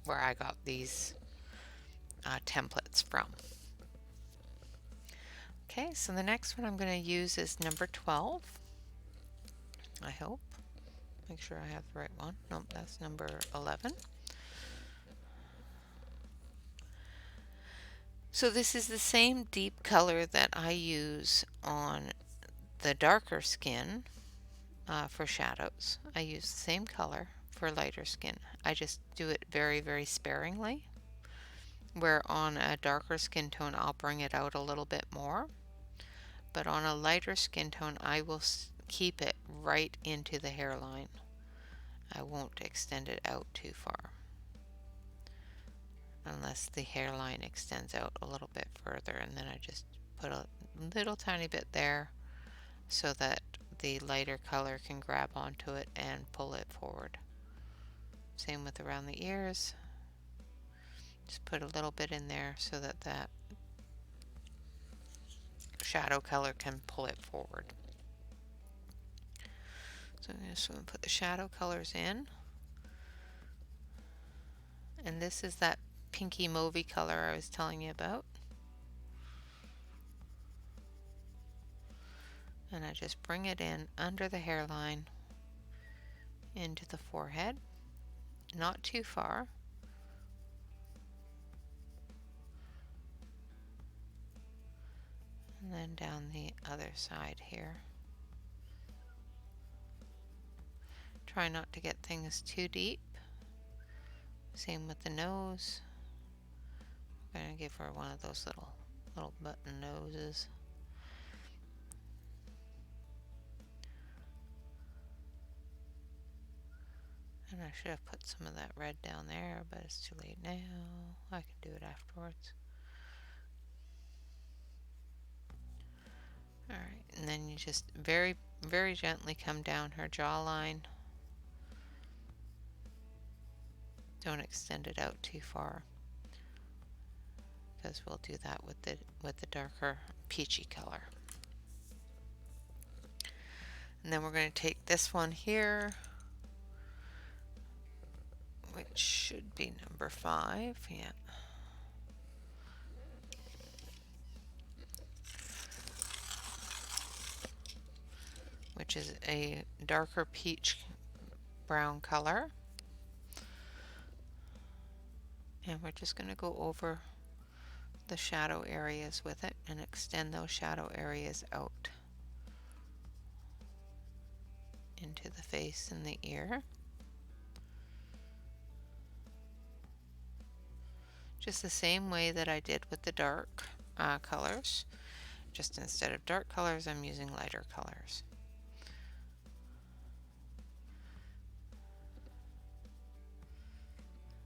where I got these templates from. Okay, so the next one I'm going to use is number 12, I hope. Make sure I have the right one. Nope, that's number 11. So this is the same deep color that I use on the darker skin for shadows. I use the same color for lighter skin. I just do it very, very sparingly. Where on a darker skin tone, I'll bring it out a little bit more. But on a lighter skin tone, I will keep it right into the hairline. I won't extend it out too far. Unless the hairline extends out a little bit further, and then I just put a little tiny bit there so that the lighter color can grab onto it and pull it forward. Same with around the ears. Just put a little bit in there so that that shadow color can pull it forward. So I'm just going to put the shadow colors in. And this is that pinky mauvey color I was telling you about. And I just bring it in under the hairline into the forehead. Not too far. And then down the other side here. Try not to get things too deep. Same with the nose. I'm going to give her one of those little button noses. And I should have put some of that red down there, but it's too late now. I can do it afterwards. Alright, and then you just very, very gently come down her jawline. Don't extend it out too far, because we'll do that with the darker peachy color. And then we're going to take this one here, which should be number 5. Yeah. Which is a darker peach brown color. And we're just going to go over the shadow areas with it and extend those shadow areas out into the face and the ear. Just the same way that I did with the dark colors. Just instead of dark colors, I'm using lighter colors.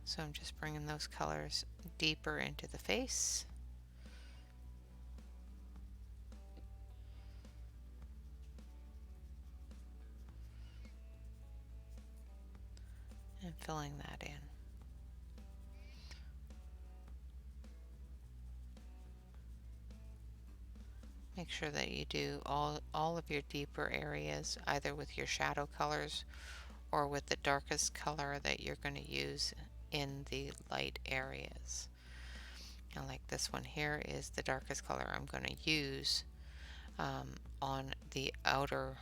So I'm just bringing those colors deeper into the face. And filling that in. Make sure that you do all of your deeper areas either with your shadow colors or with the darkest color that you're going to use in the light areas. Now, like this one here is the darkest color I'm going to use on the outer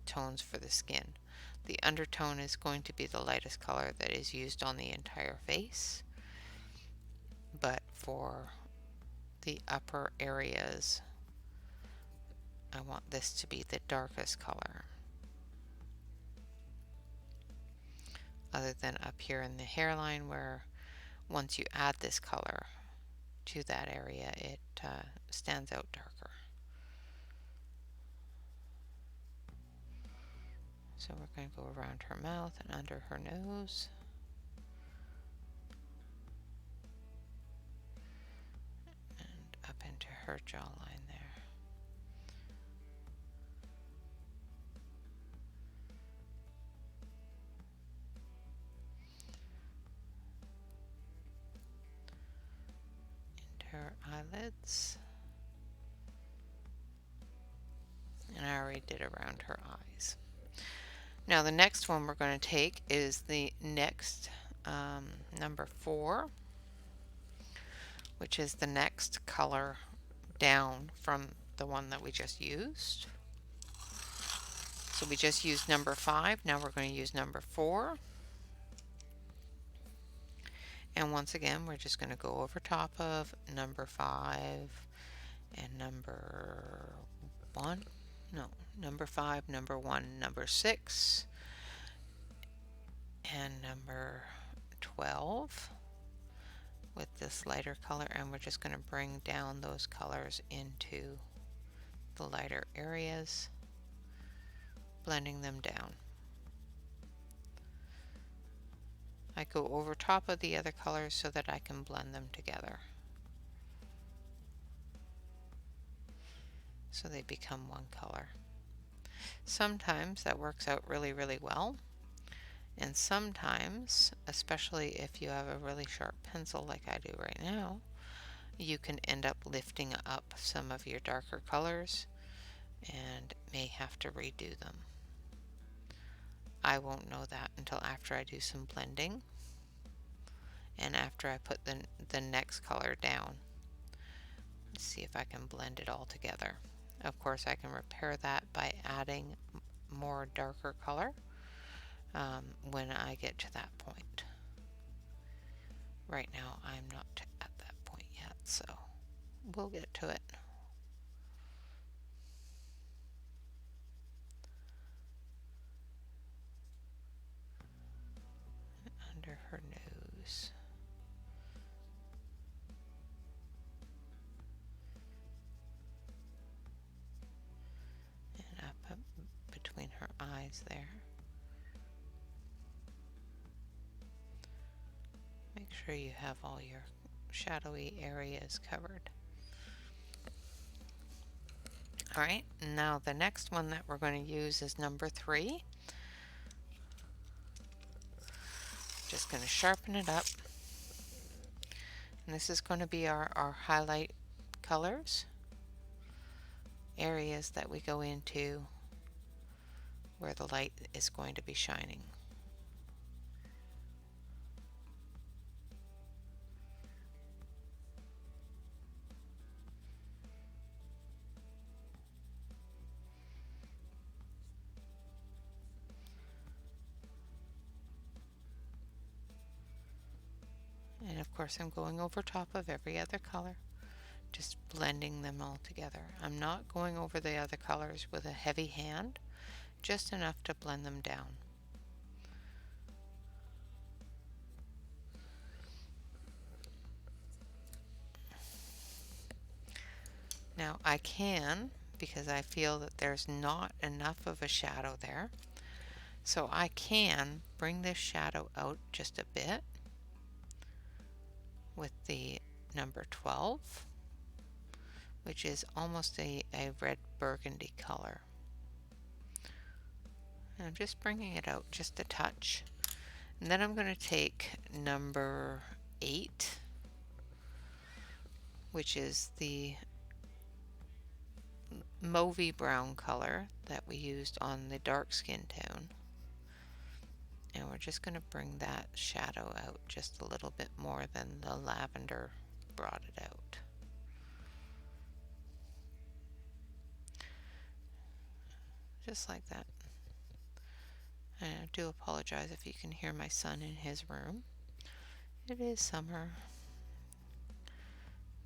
tones for the skin. The undertone is going to be the lightest color that is used on the entire face, but for the upper areas I want this to be the darkest color. Other than up here in the hairline, where once you add this color to that area, it stands out darker. So we're going to go around her mouth and under her nose. And up into her jawline there. Her eyelids, and I already did around her eyes. Now the next one we're going to take is the next number 4, which is the next color down from the one that we just used. So we just used number 5. Now we're going to use number 4. And once again, we're just going to go over top of number 5 and number 1. No, number 5, number 1, number 6, and number 12 with this lighter color, and we're just going to bring down those colors into the lighter areas, blending them down. I go over top of the other colors so that I can blend them together, so they become one color. Sometimes that works out really, really well, and sometimes, especially if you have a really sharp pencil like I do right now, you can end up lifting up some of your darker colors and may have to redo them. I won't know that until after I do some blending and after I put the next color down. Let's see if I can blend it all together. Of course, I can repair that by adding more darker color when I get to that point. Right now, I'm not at that point yet, so we'll get to it. Under her nose. And up between her eyes there. Make sure you have all your shadowy areas covered. Alright, now the next one that we're going to use is number 3. Just going to sharpen it up. And this is going to be our highlight colors, areas that we go into where the light is going to be shining. And of course I'm going over top of every other color, just blending them all together. I'm not going over the other colors with a heavy hand, just enough to blend them down. Now I can, because I feel that there's not enough of a shadow there, so I can bring this shadow out just a bit with the number 12, which is almost a red burgundy color. And I'm just bringing it out just a touch. And then I'm going to take number 8, which is the mauvey brown color that we used on the dark skin tone. And we're just going to bring that shadow out just a little bit more than the lavender brought it out. Just like that. And I do apologize if you can hear my son in his room. It is summer.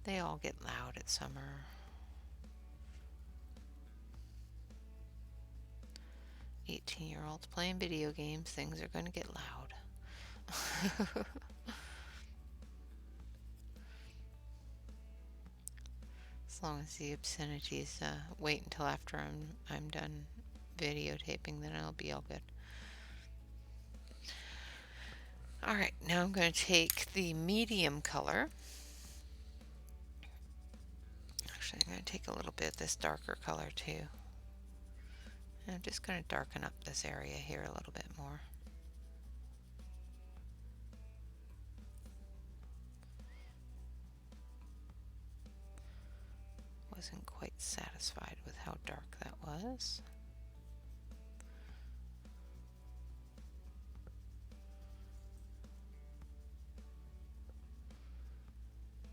They all get loud at summer. "18-year-olds playing video games, things are going to get loud." As long as the obscenities wait until after I'm done videotaping, then it'll be all good. Alright, now I'm going to take the medium color. Actually, I'm going to take a little bit of this darker color too. And I'm just going to darken up this area here a little bit more. Wasn't quite satisfied with how dark that was.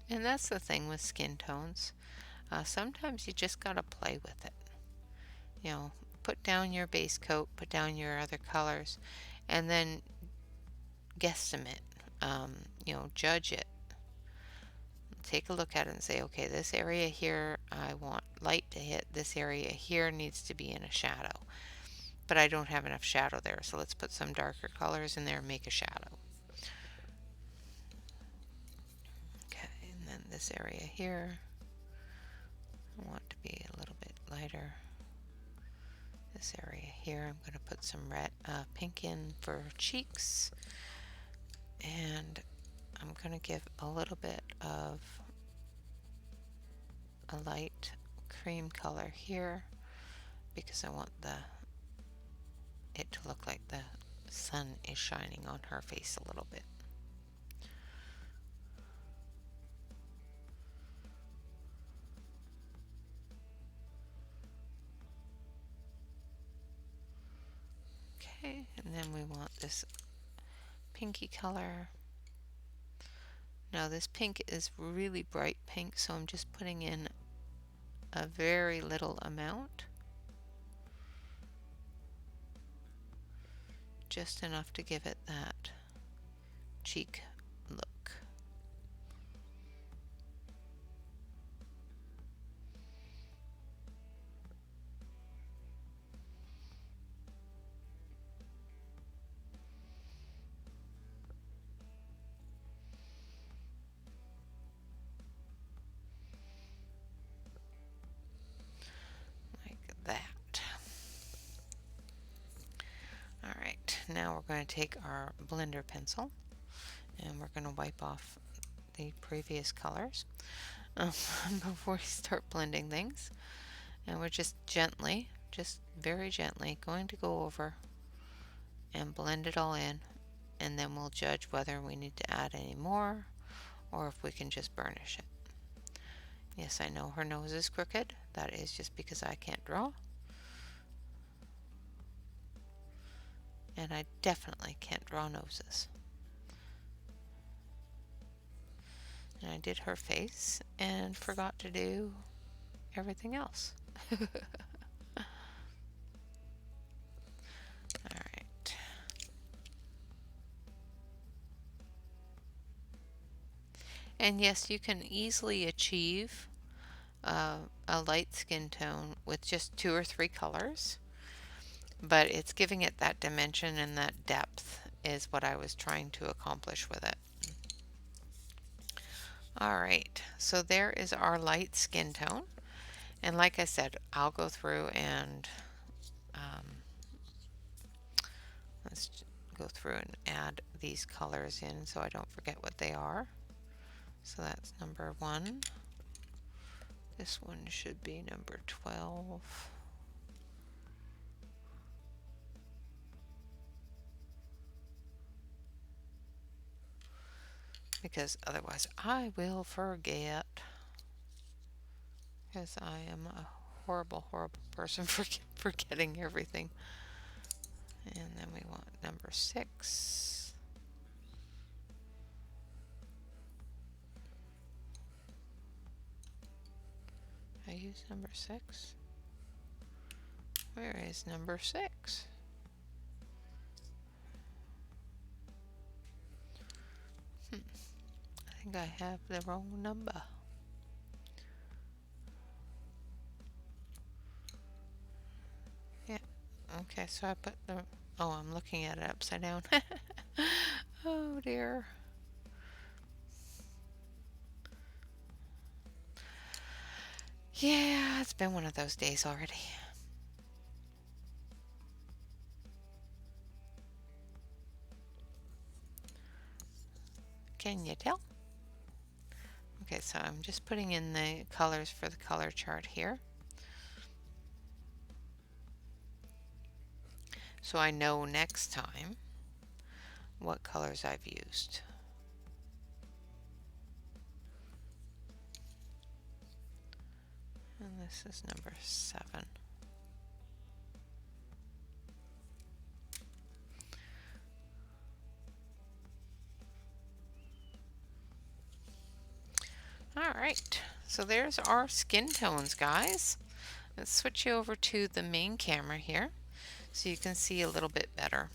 And that's the thing with skin tones. Sometimes you just gotta play with it. You know, put down your base coat, put down your other colors, and then guesstimate, judge it. Take a look at it and say, okay, this area here, I want light to hit. This area here needs to be in a shadow. But I don't have enough shadow there, so let's put some darker colors in there and make a shadow. Okay, and then this area here, I want to be a little bit lighter. This area here, I'm going to put some red, pink in for cheeks, and I'm going to give a little bit of a light cream color here because I want it to look like the sun is shining on her face a little bit. Okay, and then we want this pinky color. Now this pink is really bright pink, so I'm just putting in a very little amount. Just enough to give it that cheek look. Like that. Alright, now we're going to take our blender pencil and we're going to wipe off the previous colors before we start blending things. And we're just very gently going to go over and blend it all in, and then we'll judge whether we need to add any more or if we can just burnish it. Yes, I know her nose is crooked. That is just because I can't draw. And I definitely can't draw noses. And I did her face and forgot to do everything else. Alright. And yes, you can easily achieve a light skin tone with just 2 or 3 colors, but it's giving it that dimension and that depth is what I was trying to accomplish with it. Alright, so there is our light skin tone, and like I said, I'll go through and let's go through and add these colors in so I don't forget what they are. So that's number 1. This one should be number 12. Because otherwise I will forget. Because I am a horrible, horrible person for forgetting everything. And then we want number 6. I use number 6. Where is number 6? I think I have the wrong number. Yeah. Okay, so I put the... Oh, I'm looking at it upside down. Oh dear. Yeah, it's been one of those days already. Can you tell? Okay, so I'm just putting in the colors for the color chart here. So I know next time what colors I've used. And this is number 7. Alright, so there's our skin tones, guys. Let's switch you over to the main camera here so you can see a little bit better.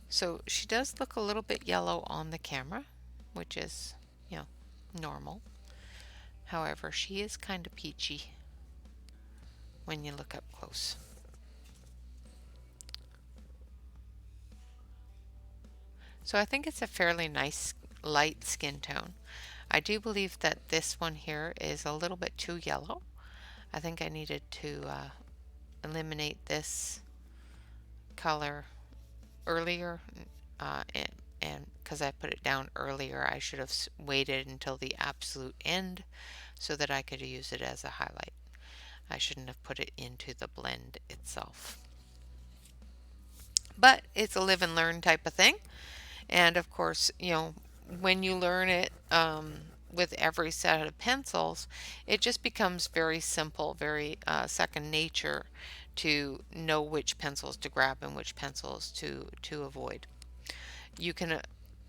So she does look a little bit yellow on the camera, which is, you know, normal. However, she is kind of peachy when you look up close. So I think it's a fairly nice light skin tone. I do believe that this one here is a little bit too yellow. I think I needed to eliminate this color earlier, and because I put it down earlier, I should have waited until the absolute end so that I could use it as a highlight. I shouldn't have put it into the blend itself. But it's a live and learn type of thing. And of course, you know, when you learn it with every set of pencils, it just becomes very simple, very second nature to know which pencils to grab and which pencils to avoid. You can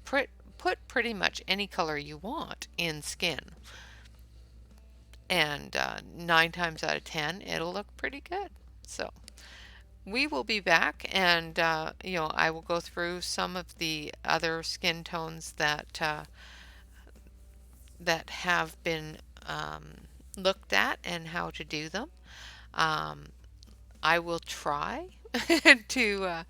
put pretty much any color you want in skin, and 9 times out of 10 it'll look pretty good. So we will be back, and you know, I will go through some of the other skin tones that have been looked at and how to do them. Um, I will try to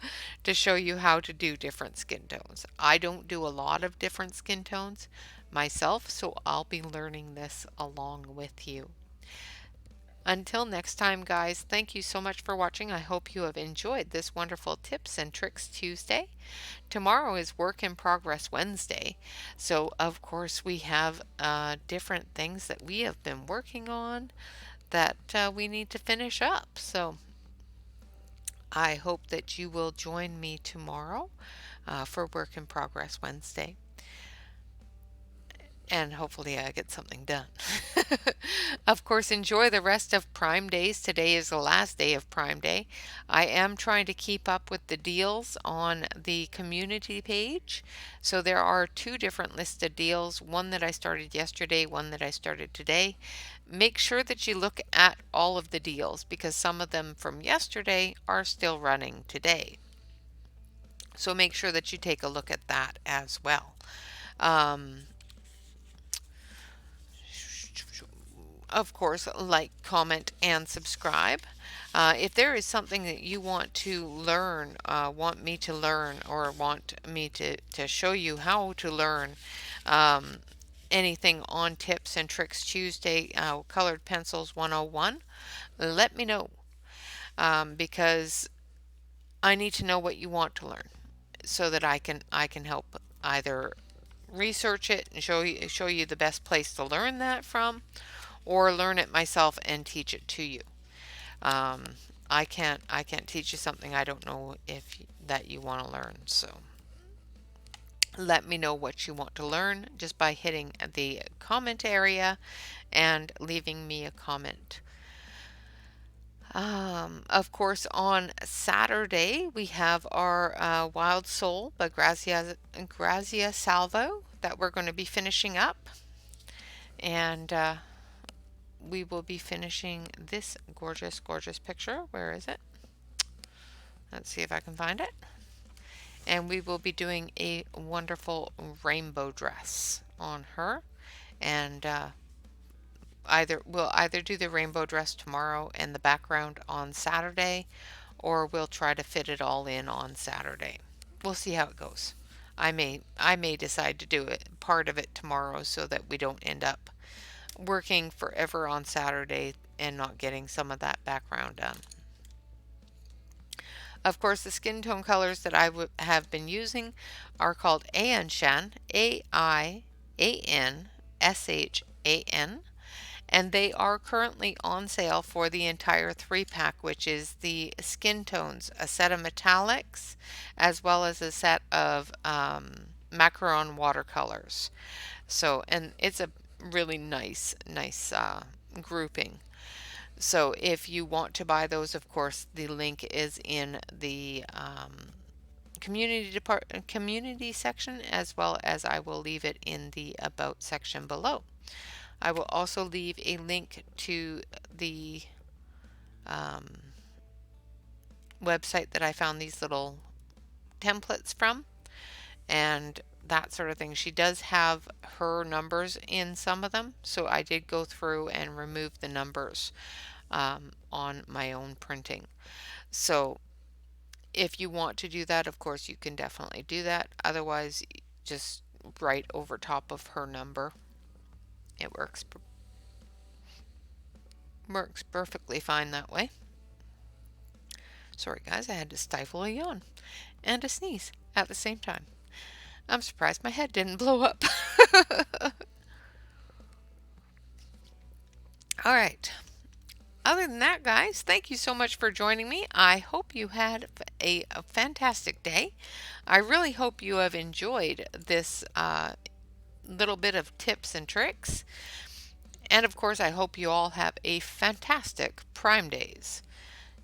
show you how to do different skin tones. I don't do a lot of different skin tones myself, so I'll be learning this along with you. Until next time, guys, thank you so much for watching. I hope you have enjoyed this wonderful Tips and Tricks Tuesday. Tomorrow is Work in Progress Wednesday. So, of course, we have different things that we have been working on that we need to finish up. So, I hope that you will join me tomorrow for Work in Progress Wednesday. And hopefully I get something done. Of course, enjoy the rest of Prime Days. Today is the last day of Prime Day. I am trying to keep up with the deals on the community page. So there are 2 different listed deals, one that I started yesterday, one that I started today. Make sure that you look at all of the deals because some of them from yesterday are still running today. So make sure that you take a look at that as well. Of course, like, comment, and subscribe. If there is something that you want to learn, want me to learn, or want me to show you how to learn anything on Tips and Tricks Tuesday, Colored Pencils 101, let me know because I need to know what you want to learn so that I can help either research it and show you the best place to learn that from, or learn it myself and teach it to you. I can't teach you something I don't know if that you want to learn. So let me know what you want to learn just by hitting the comment area and leaving me a comment. Of course, on Saturday we have our Wild Soul by Grazia Salvo that we're going to be finishing up, and we will be finishing this gorgeous, gorgeous picture. Where is it? Let's see if I can find it. And we will be doing a wonderful rainbow dress on her, and we'll either do the rainbow dress tomorrow and the background on Saturday, or we'll try to fit it all in on Saturday. We'll see how it goes. I may decide to do it part of it tomorrow so that we don't end up working forever on Saturday and not getting some of that background done. Of course, the skin tone colors that I have been using are called Ainshan, Ainshan, and they are currently on sale for the entire 3-pack, which is the skin tones, a set of metallics, as well as a set of macaron watercolors. So, and it's a really nice grouping. So if you want to buy those, of course, the link is in the community section, as well as I will leave it in the about section below. I will also leave a link to the um, website that I found these little templates from and that sort of thing. She does have her numbers in some of them, so I did go through and remove the numbers on my own printing. So if you want to do that, of course, you can definitely do that. Otherwise, just write over top of her number. It works perfectly fine that way. Sorry, guys, I had to stifle a yawn and a sneeze at the same time. I'm surprised my head didn't blow up. All right. Other than that, guys, thank you so much for joining me. I hope you had a fantastic day. I really hope you have enjoyed this little bit of tips and tricks. And of course, I hope you all have a fantastic Prime Days.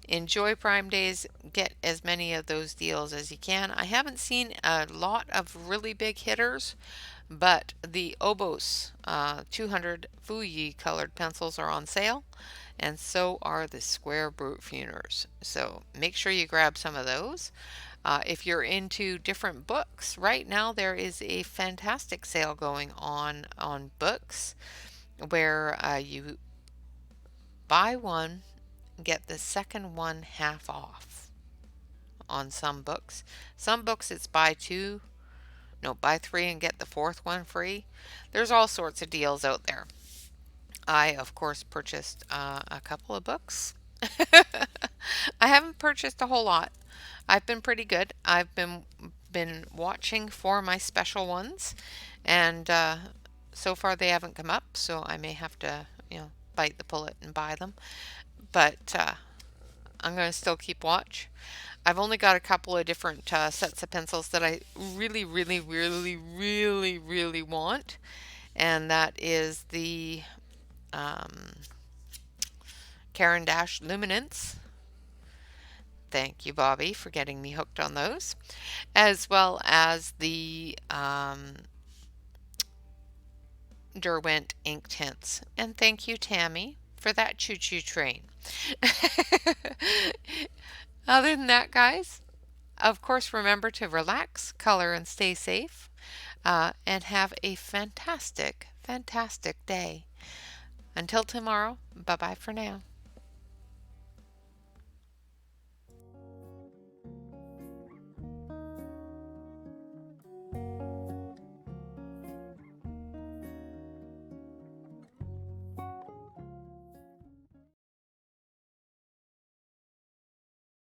Enjoy Prime Days. Get as many of those deals as you can. I haven't seen a lot of really big hitters, but the Obos 200 Fuji colored pencils are on sale, and so are the Square Brute Funers. So make sure you grab some of those. If you're into different books, right now there is a fantastic sale going on books where you buy one, get the second one half off on some books. Some books it's buy two, no, buy three and get the fourth one free. There's all sorts of deals out there. I, of course, purchased a couple of books. I haven't purchased a whole lot. I've been pretty good. I've been watching for my special ones, and so far they haven't come up. So I may have to, bite the bullet and buy them. But I'm going to still keep watch. I've only got a couple of different sets of pencils that I really, really, really, really, really want, and that is the um, Caran d'Ache Luminance. Thank you, Bobby, for getting me hooked on those, as well as the Derwent ink tints. And thank you, Tammy, for that choo-choo train. Other than that, guys, of course, remember to relax, color, and stay safe, and have a fantastic, fantastic day. Until tomorrow, bye bye for now.